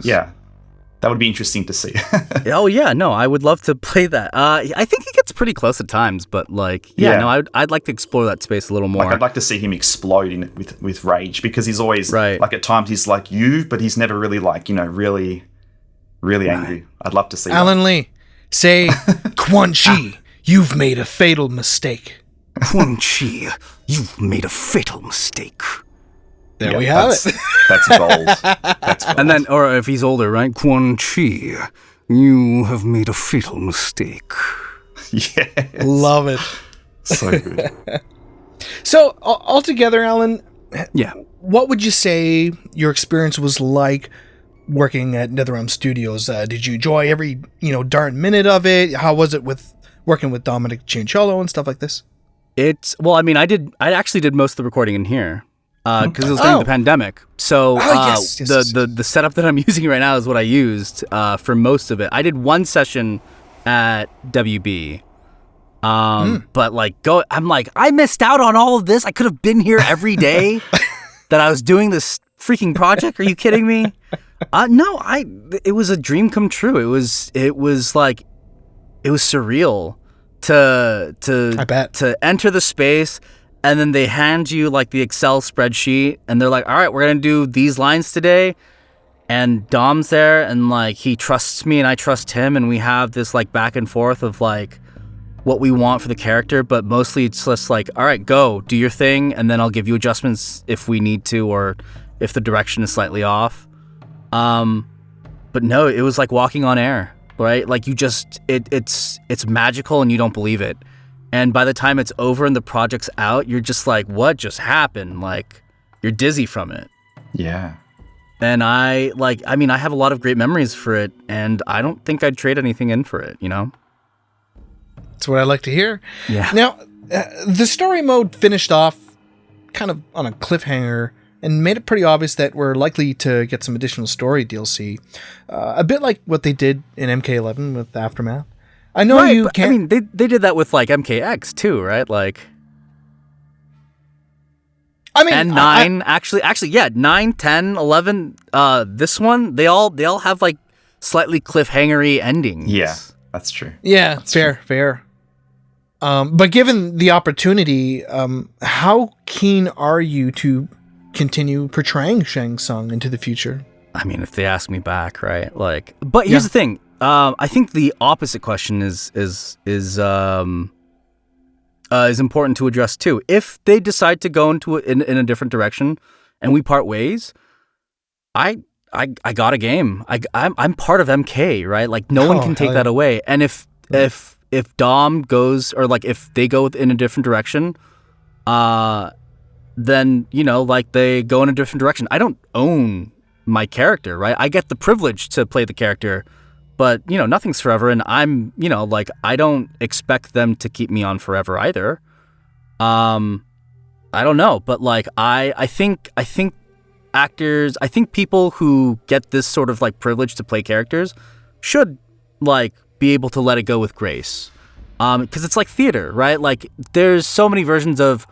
yeah, that would be interesting to see. Oh yeah, no, I would love to play that. I think he gets pretty close at times, but like, I'd like to explore that space a little more. Like, I'd like to see him explode in it with rage, because he's always like at times he's like you, but he's never really like really angry. I'd love to see Alan Lee say, Quan Chi. You've made a fatal mistake. Quan Chi, you've made a fatal mistake. There we have it. That's gold. That's gold. And then, or if he's older, right? Quan Chi, you have made a fatal mistake. Yes. Love it. So good. So, altogether, Alan, yeah, what would you say your experience was like working at NetherRealm Studios? Did you enjoy every, darn minute of it? How was it with working with Dominic Cianciolo and stuff like this? Well, I mean, I actually did most of the recording in here because it was during the pandemic. So the setup that I'm using right now is what I used for most of it. I did one session at WB, but I'm like, I missed out on all of this. I could have been here every day that I was doing this freaking project. Are you kidding me? No, it was a dream come true. It was surreal to enter the space, and then they hand you like the Excel spreadsheet, and they're like, all right, we're gonna do these lines today, and Dom's there, and like he trusts me and I trust him, and we have this like back and forth of like what we want for the character, but mostly it's just like, all right, go do your thing, and then I'll give you adjustments if we need to, or if the direction is slightly off. But no, it was like walking on air. Right? Like you just, it's magical and you don't believe it. And by the time it's over and the project's out, you're just like, what just happened? Like you're dizzy from it. Yeah. And I have a lot of great memories for it, and I don't think I'd trade anything in for it, That's what I like to hear. Yeah. Now, the story mode finished off kind of on a cliffhanger and made it pretty obvious that we're likely to get some additional story DLC. A bit like what they did in MK11 with Aftermath. I know you can't... I mean, they did that with, like, MKX, too, right? Like... I mean, and 9 actually, yeah, 9, 10, 11. This one, they all have like slightly cliffhangery endings. Yeah, that's true. Yeah, That's fair. But given the opportunity, how keen are you to continue portraying Shang Tsung into the future? I mean, if they ask me back, right? Like, but here's the thing. I think the opposite question is important to address too. If they decide to go into in a different direction and we part ways, I got a game. I'm part of MK, right? Like no one can take that away. And if Dom goes, or like if they go in a different direction, then like they go in a different direction. I don't own my character, right? I get the privilege to play the character, but nothing's forever, and I'm like I don't expect them to keep me on forever either. I don't know, but like I think actors, I think people who get this sort of like privilege to play characters should like be able to let it go with grace, because it's like theater, right? Like there's so many versions of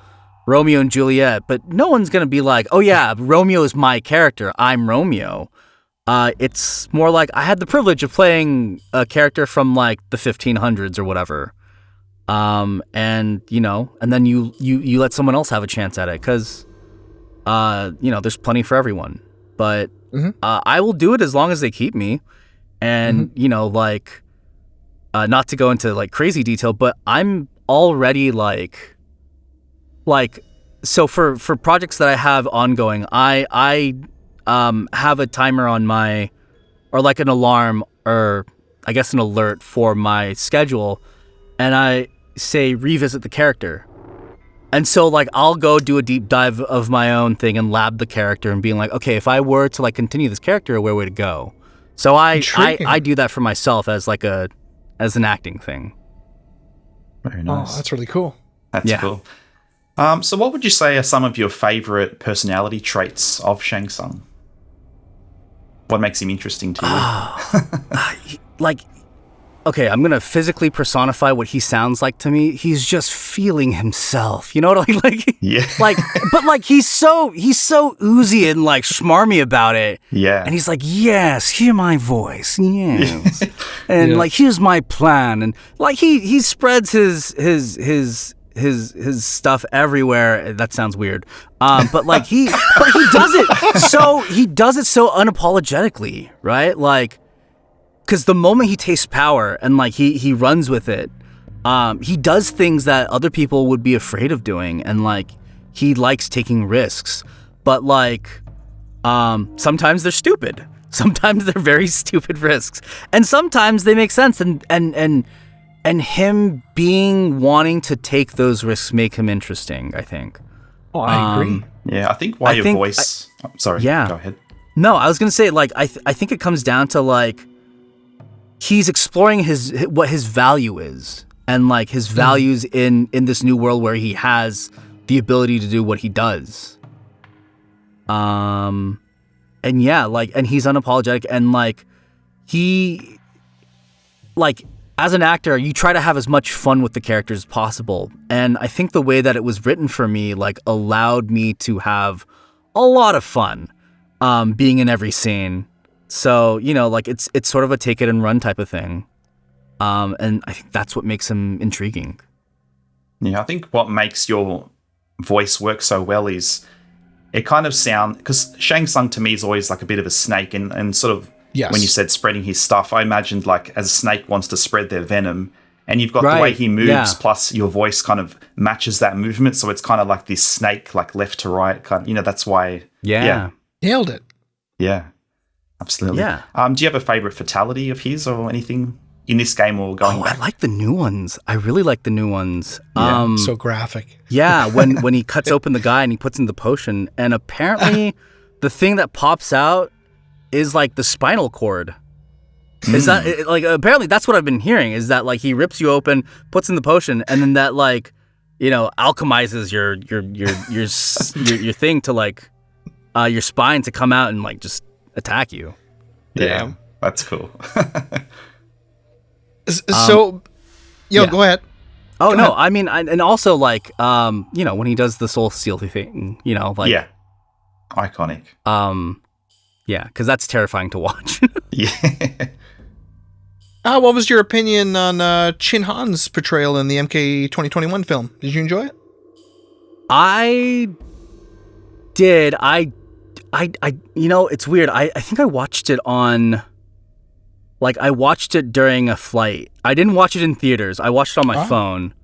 Romeo and Juliet, but no one's gonna be like, oh yeah, Romeo is my character, I'm Romeo. It's more like I had the privilege of playing a character from like the 1500s or whatever, and and then you let someone else have a chance at it, because there's plenty for everyone. But I will do it as long as they keep me, and not to go into like crazy detail, but I'm already like so for projects that I have ongoing, I have a timer on my, or like an alarm, or I guess an alert for my schedule, and I say revisit the character. And so like I'll go do a deep dive of my own thing and lab the character and being like, okay, if I were to like continue this character, where would it go? So I do that for myself as like as an acting thing. Very nice. Oh, that's really cool. That's cool. So what would you say are some of your favorite personality traits of Shang Tsung? What makes him interesting to you? Like, okay, I'm gonna physically personify what he sounds like to me. He's just feeling himself. You know what I mean? Like, yeah. Like, but like he's so oozy and like schmarmy about it. Yeah. And he's like, yes, hear my voice. Yes. And like, here's my plan. And like he spreads his stuff everywhere. That sounds weird. But like he does it so unapologetically, right? Like, because the moment he tastes power and like he runs with it, he does things that other people would be afraid of doing, and like he likes taking risks. But like sometimes they're stupid. Sometimes they're very stupid risks, and sometimes they make sense. And him wanting to take those risks make him interesting, I think. Oh, I agree. Yeah, I think why your voice... sorry, yeah. Go ahead. No, I was going to say, like, I think it comes down to, like, he's exploring what his value is, and, like, his values in this new world where he has the ability to do what he does. And, yeah, like, and he's unapologetic, and, like, he... Like... As an actor, you try to have as much fun with the characters as possible. And I think the way that it was written for me, like, allowed me to have a lot of fun being in every scene. So, like, it's sort of a take it and run type of thing. And I think that's what makes him intriguing. Yeah, I think what makes your voice work so well is it kind of sound... Because Shang Tsung to me is always like a bit of a snake, and sort of... Yes. When you said spreading his stuff, I imagined like as a snake wants to spread their venom, and you've got the way he moves, plus your voice kind of matches that movement, so it's kind of like this snake, like left to right, kind of, that's why. Yeah. Nailed it. Yeah, absolutely. Yeah. Do you have a favorite fatality of his or anything in this game or going back? I like the new ones. I really like the new ones. Yeah. So graphic. Yeah, when he cuts open the guy and he puts in the potion, and apparently the thing that pops out is like the spinal cord. Is that like, apparently that's what I've been hearing, is that like he rips you open, puts in the potion, and then that like, alchemizes your thing to like your spine to come out and like just attack you. Yeah, that's cool. So, go ahead. Oh no, I mean, and also like, when he does the soul steal thing, like, yeah, iconic. Yeah, because that's terrifying to watch. Yeah. What was your opinion on Chin Han's portrayal in the MK 2021 film? Did you enjoy it? I did. It's weird. I think I watched it on, like, I watched it during a flight. I didn't watch it in theaters. I watched it on my phone.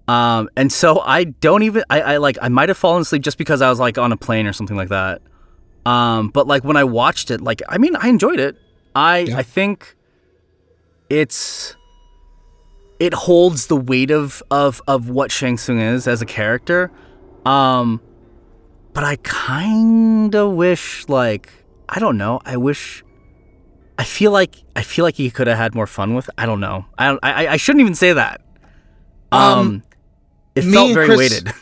And so I don't even, I might have fallen asleep just because I was like on a plane or something like that. But like when I watched it, like, I mean, I enjoyed it. I think it holds the weight of what Shang Tsung is as a character. But I kind of wish, like, I don't know. I feel like he could have had more fun with it. I don't know. I shouldn't even say that. It felt very weighted.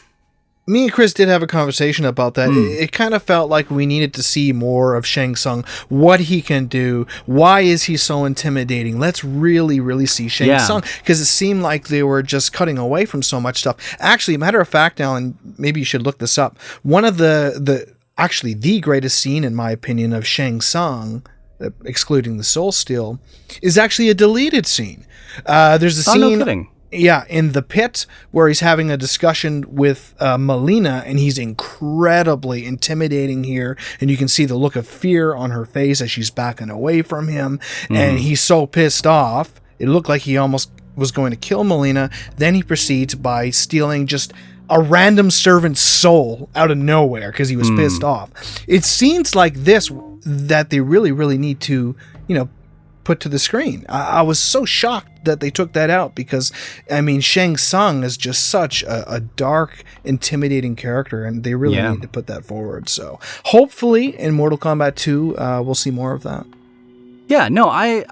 Me and Chris did have a conversation about that. It kind of felt like we needed to see more of Shang Tsung, what he can do, why is he so intimidating. Let's really, really see Shang Tsung, because it seemed like they were just cutting away from so much stuff. Actually, matter of fact, Alan, maybe you should look this up. One of the greatest scene, in my opinion, of Shang Tsung, excluding the Soul Steal, is actually a deleted scene. There's a scene... Oh, no kidding. Yeah, in the pit where he's having a discussion with Melina, and he's incredibly intimidating here, and you can see the look of fear on her face as she's backing away from him, and he's so pissed off. It looked like he almost was going to kill Melina. Then he proceeds by stealing just a random servant's soul out of nowhere because he was pissed off. It seems like this that they really, really need to, put to the screen. I was so shocked that they took that out because, I mean, Shang Tsung is just such a dark, intimidating character, and they really need to put that forward. So hopefully in Mortal Kombat 2, we'll see more of that. Yeah, no, I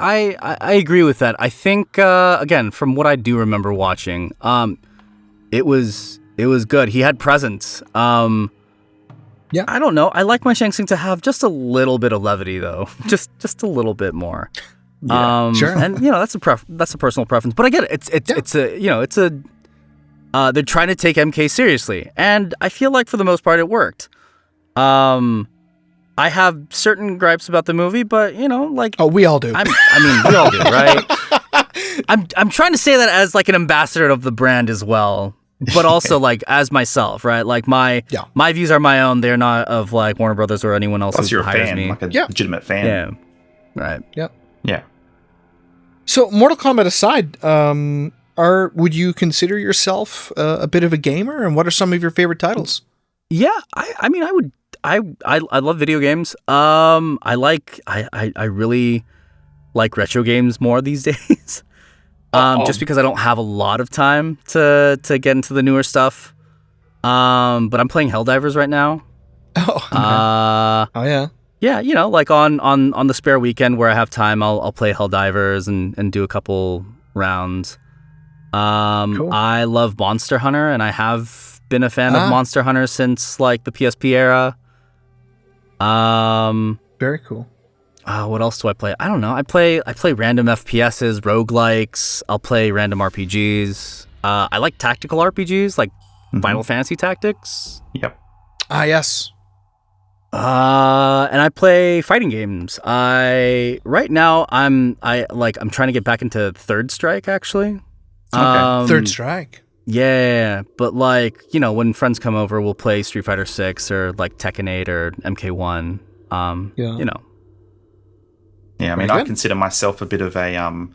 agree with that. I think, again, from what I do remember watching, it was good. He had presence. Yeah, I don't know. I like my Shang Tsung to have just a little bit of levity, though. just a little bit more. Yeah, sure. And that's a personal preference, but I get it. They're trying to take MK seriously, and I feel like for the most part it worked. I have certain gripes about the movie, but we all do. We all do, right? I'm trying to say that as like an ambassador of the brand as well, but also like as myself, right? Like my views are my own. They're not of like Warner Brothers or anyone else. Plus, who you're a hires fan, me. like a legitimate fan. Yeah. Right. Yep. Yeah. So, Mortal Kombat aside, would you consider yourself a bit of a gamer? And what are some of your favorite titles? Yeah, I mean, I would. I love video games. I really like retro games more these days. Just because I don't have a lot of time to get into the newer stuff. But I'm playing Helldivers right now. Oh, okay. Yeah. Yeah, like on the spare weekend where I have time, I'll play Helldivers and do a couple rounds. Cool. I love Monster Hunter, and I have been a fan of Monster Hunter since like the PSP era. Very cool. What else do I play? I don't know. I play random FPSs, roguelikes. I'll play random RPGs. I like tactical RPGs, like Final Fantasy Tactics. Yep. Yes. And I play fighting games. Right now I'm trying to get back into Third Strike actually. Okay. Third Strike. Yeah, but like, when friends come over, we'll play Street Fighter 6 or like Tekken 8 or MK1. Yeah, I mean, I consider myself a bit of a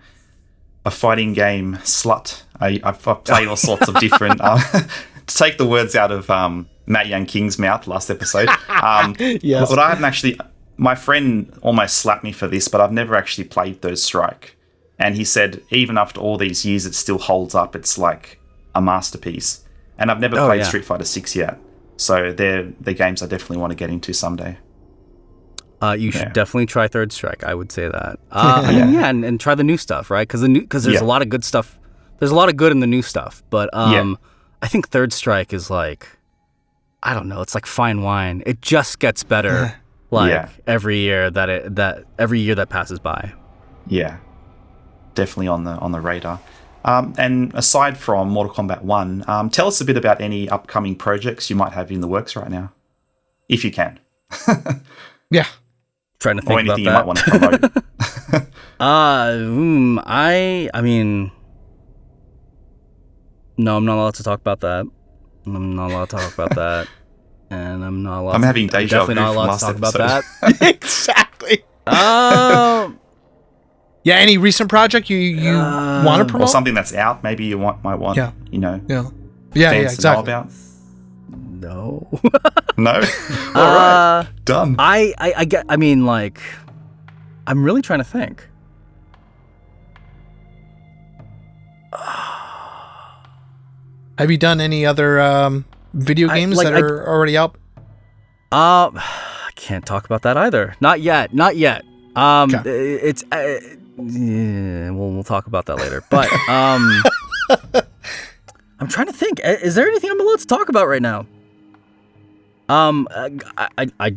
fighting game slut. I've played all sorts of different. To take the words out of Matt Young King's mouth last episode. Yes. But I haven't actually. My friend almost slapped me for this, but I've never actually played Third Strike. And he said, even after all these years, it still holds up. It's like a masterpiece. And I've never played Street Fighter 6 yet. So they're games I definitely want to get into someday. You should definitely try Third Strike. I would say that. And try the new stuff, right? Because there's a lot of good stuff. There's a lot of good in the new stuff, but I think Third Strike is like, I don't know. It's like fine wine. It just gets better, every year that passes by. Yeah, definitely on the radar. And aside from Mortal Kombat 1, tell us a bit about any upcoming projects you might have in the works right now, if you can. Yeah. Trying to think or anything you about might that. want to promote. I mean, no, I'm not allowed to talk about that. I'm not allowed to talk about that. And I'm not allowed I'm having deja vu definitely not from allowed last to talk about episode. that. Exactly. Oh, Yeah, any recent project you want to Or promote? something that's out, maybe you might want, Yeah. you know, Yeah, fans to know exactly. about. no. No? All right. Done. I mean, like, I'm really trying to think. Have you done any other video games that are already out? I can't talk about that either. Not yet. Okay. It's yeah, we'll talk about that later. But I'm trying to think. Is there anything I'm allowed to talk about right now? I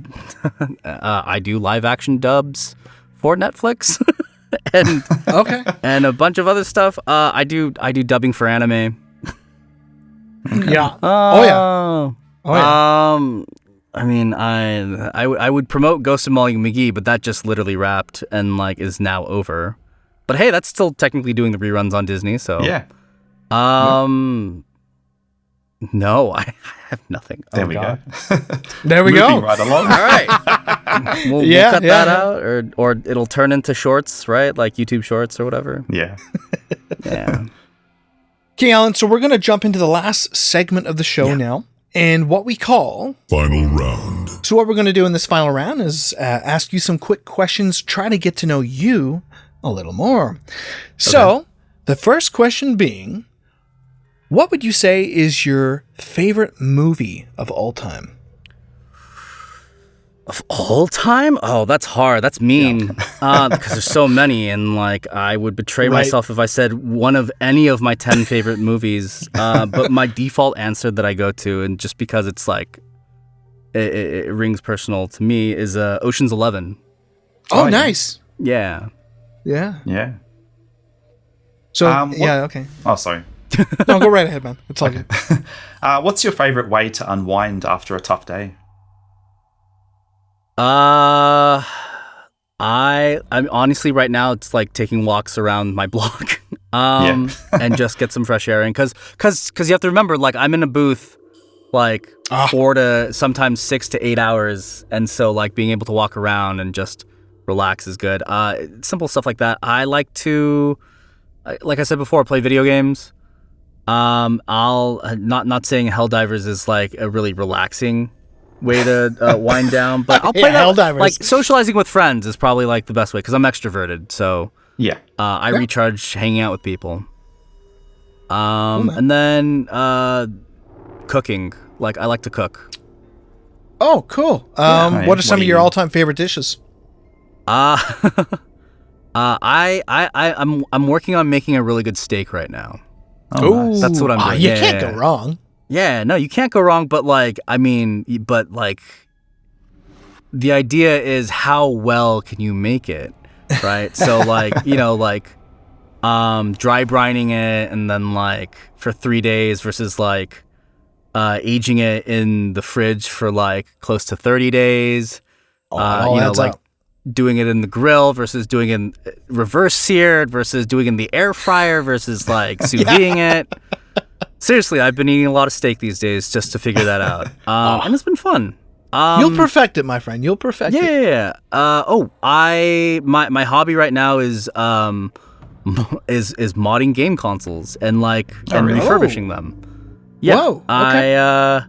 do live action dubs for Netflix, and Okay. and a bunch of other stuff. I do dubbing for anime. Yeah. Oh yeah. I mean, I would promote Ghost of Molly McGee, but that just literally wrapped and like is now over. But hey, that's still technically doing the reruns on Disney. So Yeah. no, I have nothing. There Oh, we God. go. There we Moving go. right along. All right, we'll cut that out, or it'll turn into shorts, right? Like YouTube Shorts or whatever. Yeah. Yeah. Okay, Alan, so we're going to jump into the last segment of the show now, and what we call... Final round. So what we're going to do in this final round is ask you some quick questions, try to get to know you a little more. So, the first question being, what would you say is your favorite movie of all time? Of all time? Oh, that's hard. That's mean. Because there's so many, and like I would betray myself if I said one of any of my 10 favorite movies. But my default answer that I go to, and just because it's like it rings personal to me, is Ocean's 11. Oh, nice. Yeah. Yeah. Yeah. So, What- okay. Oh, sorry. No, go right ahead, man. It's all good. What's your favorite way to unwind after a tough day? I'm honestly right now it's like taking walks around my block, and just get some fresh air in, because you have to remember, like, I'm in a booth like 4 to sometimes 6 to 8 hours, and so like being able to walk around and just relax is good. Simple stuff like that. I like to, like I said before, play video games. I'll not saying Helldivers is like a really relaxing way to wind down, but I'll play that. Helldivers. Like socializing with friends is probably like the best way, because I'm extroverted, so Yeah. I recharge hanging out with people. And then cooking. Like, I like to cook. Oh, cool. What are some of your all-time favorite dishes? I'm working on making a really good steak right now. Oh, nice. That's what I'm doing. You can't go wrong. Yeah, no, you can't go wrong, but like, I mean, but like, the idea is how well can you make it, right? So like, you know, like, dry brining it and then like for 3 days versus like, aging it in the fridge for like close to 30 days. It all adds like up. doing it in the grill versus doing it in reverse seared versus doing it in the air fryer versus like sous videing it. Seriously, I've been eating a lot of steak these days just to figure that out. And it's been fun. You'll perfect it, my friend. You'll perfect it. Yeah. My hobby right now is modding game consoles and like really? refurbishing them. Yeah. Whoa, okay.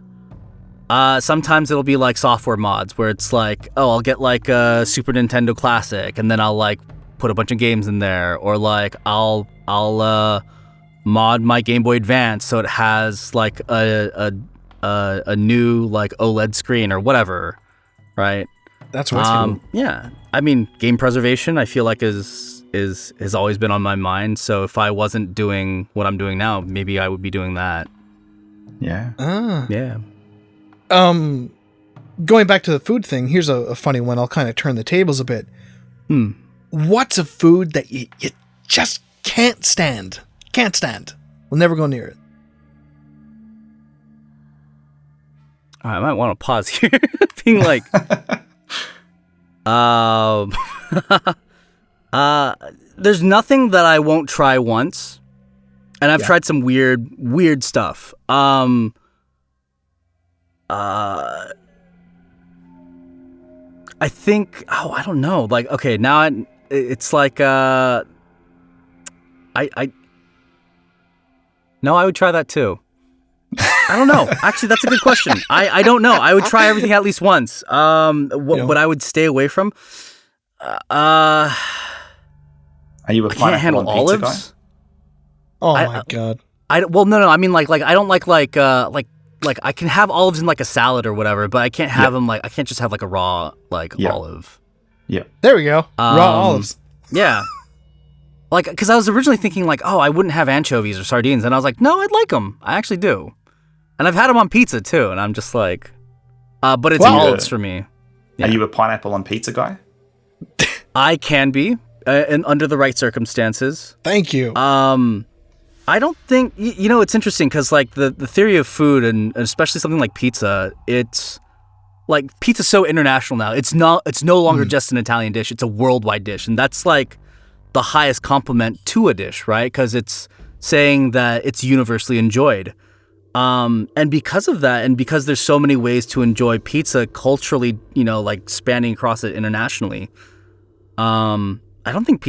Sometimes it'll be like software mods where it's like, oh, I'll get like a Super Nintendo Classic and then I'll like put a bunch of games in there, or like I'll mod my Game Boy Advance so it has like a new like OLED screen or whatever, right? That's what's cool. Yeah. I mean, game preservation I feel like has always been on my mind. So if I wasn't doing what I'm doing now, maybe I would be doing that. Yeah. Yeah. Going back to the food thing, here's a funny one. I'll kind of turn the tables a bit. What's a food that you just can't stand? Can't stand. Will never go near it. I might want to pause here, being like, there's nothing that I won't try once, and I've tried some weird stuff. I think, I don't know. Like, okay, now it's like, no, I would try that too. I don't know. Actually, that's a good question. I don't know. I would try everything at least once. What I would stay away from? Are you a I can't handle pineapple on pizza olives. guy? Oh my god. No. I mean, like I don't like I can have olives in like a salad or whatever, but I can't have them I can't just have like a raw olive. Yeah. There we go. Raw olives. Yeah. Like, because I was originally thinking like, oh, I wouldn't have anchovies or sardines, and I was like, no, I'd like them. I actually do, and I've had them on pizza too, and I'm just like, but it's olives for me. Yeah. Are you a pineapple on pizza guy? I can be, and under the right circumstances. Thank you. I don't think it's interesting because like the theory of food and especially something like pizza, it's like pizza's so international now. It's no longer just an Italian dish; it's a worldwide dish, and that's like the highest compliment to a dish, right? Because it's saying that it's universally enjoyed. And because of that, and because there's so many ways to enjoy pizza culturally, like spanning across it internationally, I don't think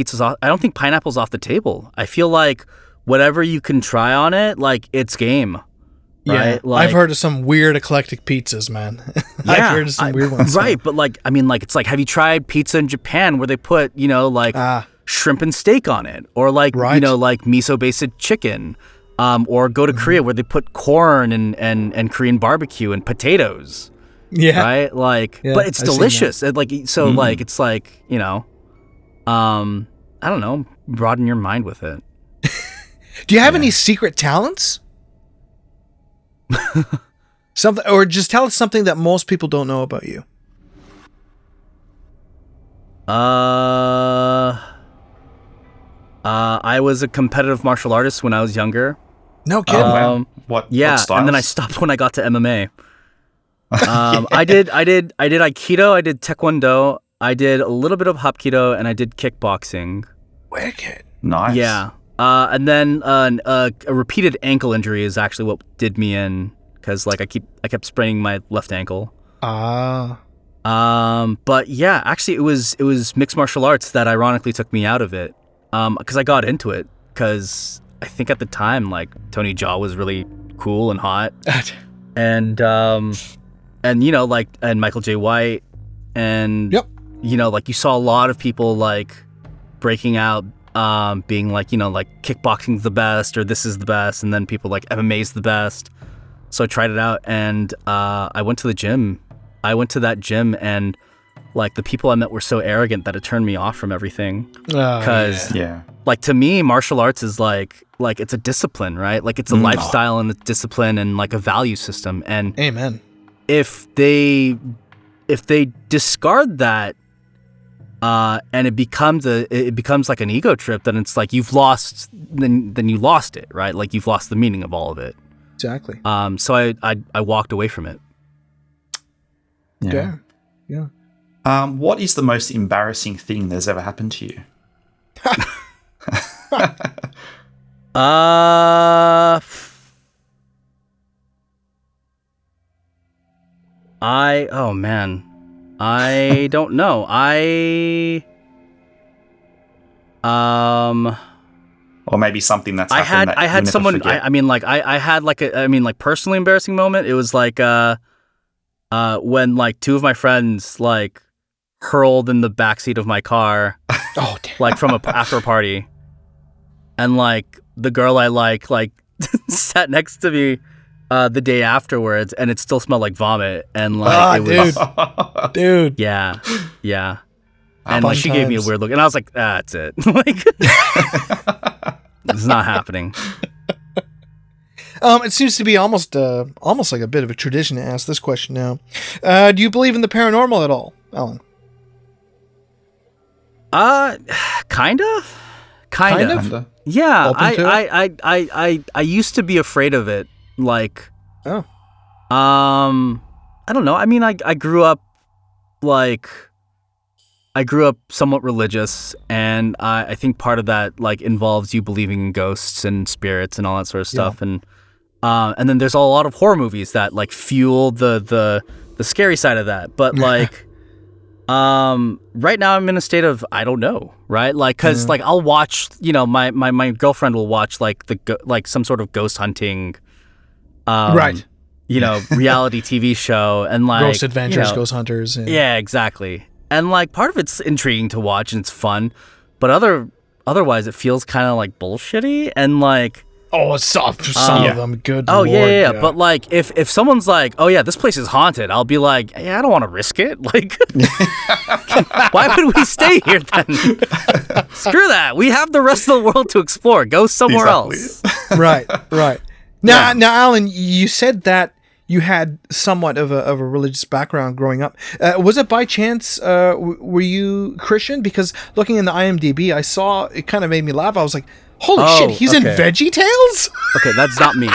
pineapple's off the table. I feel like whatever you can try on it, like it's game. Right? Yeah, like, I've heard of some weird eclectic pizzas, man. I've heard of some weird ones. Right, but like, I mean, like, it's like, have you tried pizza in Japan where they put, shrimp and steak on it, or like like miso-based chicken, or go to Korea where they put corn and Korean barbecue and potatoes. Yeah, right. Like, but it's delicious. Like, so like it's like I don't know, broaden your mind with it. Do you have any secret talents? Something, or just tell us something that most people don't know about you. I was a competitive martial artist when I was younger. No kidding. What? Yeah, what styles? and then I stopped when I got to MMA. I did Aikido, I did Taekwondo, I did a little bit of Hapkido, and I did kickboxing. Wicked. Nice. Yeah. And then a repeated ankle injury is actually what did me in, because like I kept spraining my left ankle. Ah. But yeah, actually it was mixed martial arts that ironically took me out of it. Because I got into it because I think at the time like Tony Jaa was really cool and hot, and and Michael J. White, and like you saw a lot of people like breaking out, being like like kickboxing's the best or this is the best, and then people like MMA's the best. So I tried it out, and I went to the gym. I went to that gym, and like the people I met were so arrogant that it turned me off from everything. Because like to me, martial arts is like it's a discipline, right? Like it's a lifestyle and a discipline and like a value system. And amen. If they discard that, and it becomes like an ego trip, then it's like you've lost. Then you lost it, right? Like you've lost the meaning of all of it. Exactly. So I walked away from it. Yeah. What is the most embarrassing thing that's ever happened to you? Oh man, I don't know. Or maybe something that's happened that I had you never someone. forget. I had like a personally embarrassing moment. It was like when like two of my friends like hurled in the backseat of my car, like from after a party, and like the girl I like sat next to me the day afterwards, and it still smelled like vomit, and like it was, dude, yeah, and like she gave me a weird look, and I was like, that's it, like it's not happening. It seems to be almost like a bit of a tradition to ask this question now. Do you believe in the paranormal at all, Alan? Kinda. Kind of. Kinda. Yeah, Open to I used to be afraid of it. Like, Oh. I don't know. I mean, I grew up somewhat religious, and I think part of that like involves you believing in ghosts and spirits and all that sort of stuff. And then there's a lot of horror movies that like fuel the scary side of that. But like, right now I'm in a state of I don't know, right? Like, cause like I'll watch, my girlfriend will watch like like some sort of ghost hunting, Right. reality TV show, and like Ghost Adventures, Ghost Hunters. Yeah, exactly. And like part of it's intriguing to watch and it's fun, but otherwise it feels kind of like bullshitty and like. Oh, some of them. Good Oh Lord, yeah. But like if someone's like, oh yeah, this place is haunted, I'll be like, yeah, I don't want to risk it. Like, why would we stay here then? Screw that. We have the rest of the world to explore. Go somewhere else. Right. Now, Alan, you said that you had somewhat of a religious background growing up. Was it by chance, were you Christian? Because looking in the IMDb, I saw, it kind of made me laugh. I was like, holy shit, he's in VeggieTales? Okay, that's not me.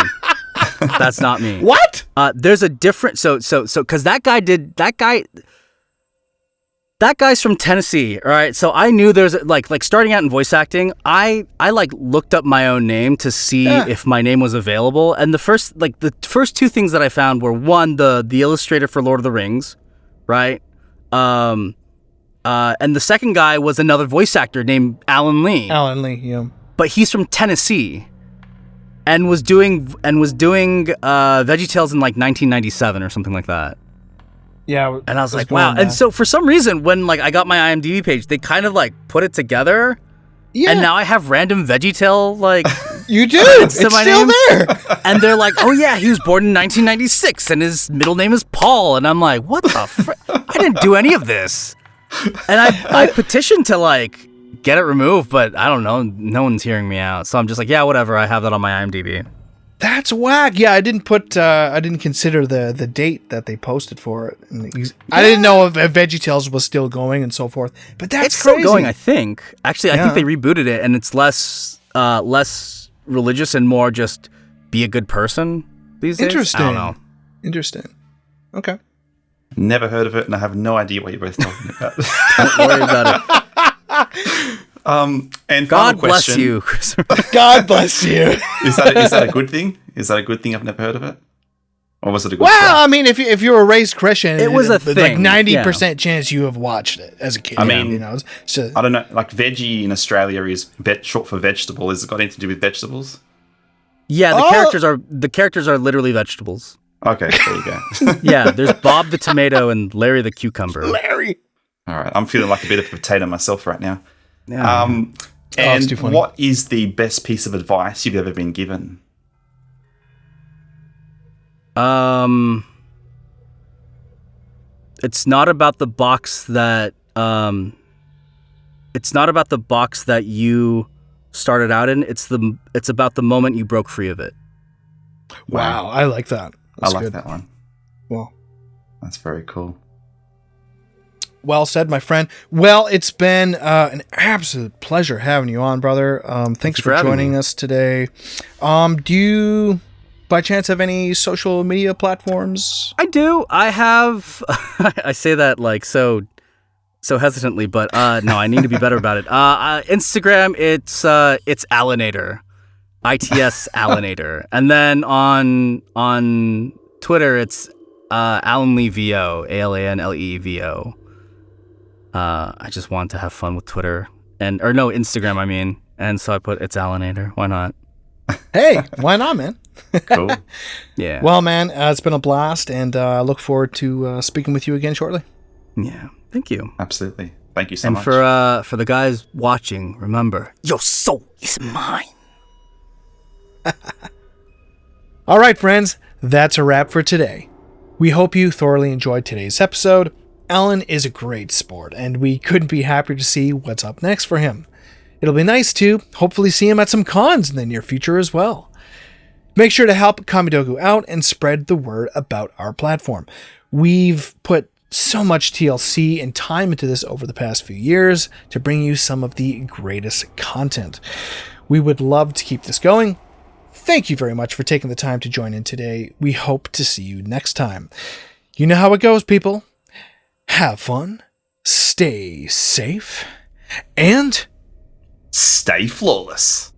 That's not me. What? There's a different, because that guy's from Tennessee, all right? So I knew there's, like starting out in voice acting, I like looked up my own name to see if my name was available. And the first two things that I found were, one, the illustrator for Lord of the Rings, right? And the second guy was another voice actor named Alan Lee. Alan Lee, yeah. But he's from Tennessee and was doing VeggieTales in like 1997 or something like that. Yeah. And I was like, wow. And so for some reason, when like I got my IMDb page, they kind of like put it together. Yeah. And now I have random VeggieTale like you do. It's to my still name. there. And they're like, oh yeah, he was born in 1996 and his middle name is Paul. And I'm like, what the I didn't do any of this. And I petitioned to like get it removed, but I don't know. No one's hearing me out. So I'm just like, yeah, whatever. I have that on my IMDb. That's whack. Yeah, I didn't consider the date that they posted for it. I didn't know if VeggieTales was still going and so forth. But that's it's crazy. Still going, I think. Actually, I think they rebooted it, and it's less religious and more just be a good person these days. Interesting. I don't know. Interesting. Okay. Never heard of it, and I have no idea what you're both talking about. Don't worry about it. And God bless question, you. God bless you. Is that a good thing? Is that a good thing? I've never heard of it. Or was it a good Well, try? I mean, if you were raised Christian, it was a like thing. 90% chance you have watched it as a kid. I mean, you know, so, I don't know. Like veggie in Australia is short for vegetable. Has it got anything to do with vegetables? Yeah, the characters are literally vegetables. Okay, there you go. Yeah, there's Bob the tomato and Larry the cucumber. Larry. All right, I'm feeling like a bit of a potato myself right now. Yeah. And it's too funny. what is the best piece of advice you've ever been given? It's not about the box that you started out in. It's about the moment you broke free of it. Wow, I like that. That's I like good. that one. Well, That's very cool. well said, my friend. Well, it's been an absolute pleasure having you on, brother. Thanks for joining us today. Do you, by chance, have any social media platforms? I do. I have. I say that like so hesitantly, but no, I need to be better about it. Instagram, it's Alanator, ITS Alanator, and then on Twitter, it's Alan Lee VO, ALANLE VO. I just want to have fun with Twitter Instagram, I mean. And so I put it's Alanator. Why not? Hey, why not, man? Cool. Yeah. Well, man, it's been a blast, and I look forward to speaking with you again shortly. Yeah. Thank you. Absolutely. Thank you so And much. for the guys watching, remember, your soul is mine. All right, friends, that's a wrap for today. We hope you thoroughly enjoyed today's episode. Alan is a great sport, and we couldn't be happier to see what's up next for him. It'll be nice to hopefully see him at some cons in the near future as well. Make sure to help Kamidogu out and spread the word about our platform. We've put so much TLC and time into this over the past few years to bring you some of the greatest content. We would love to keep this going. Thank you very much for taking the time to join in today. We hope to see you next time. You know how it goes, people. Have fun, stay safe, and Stay flawless.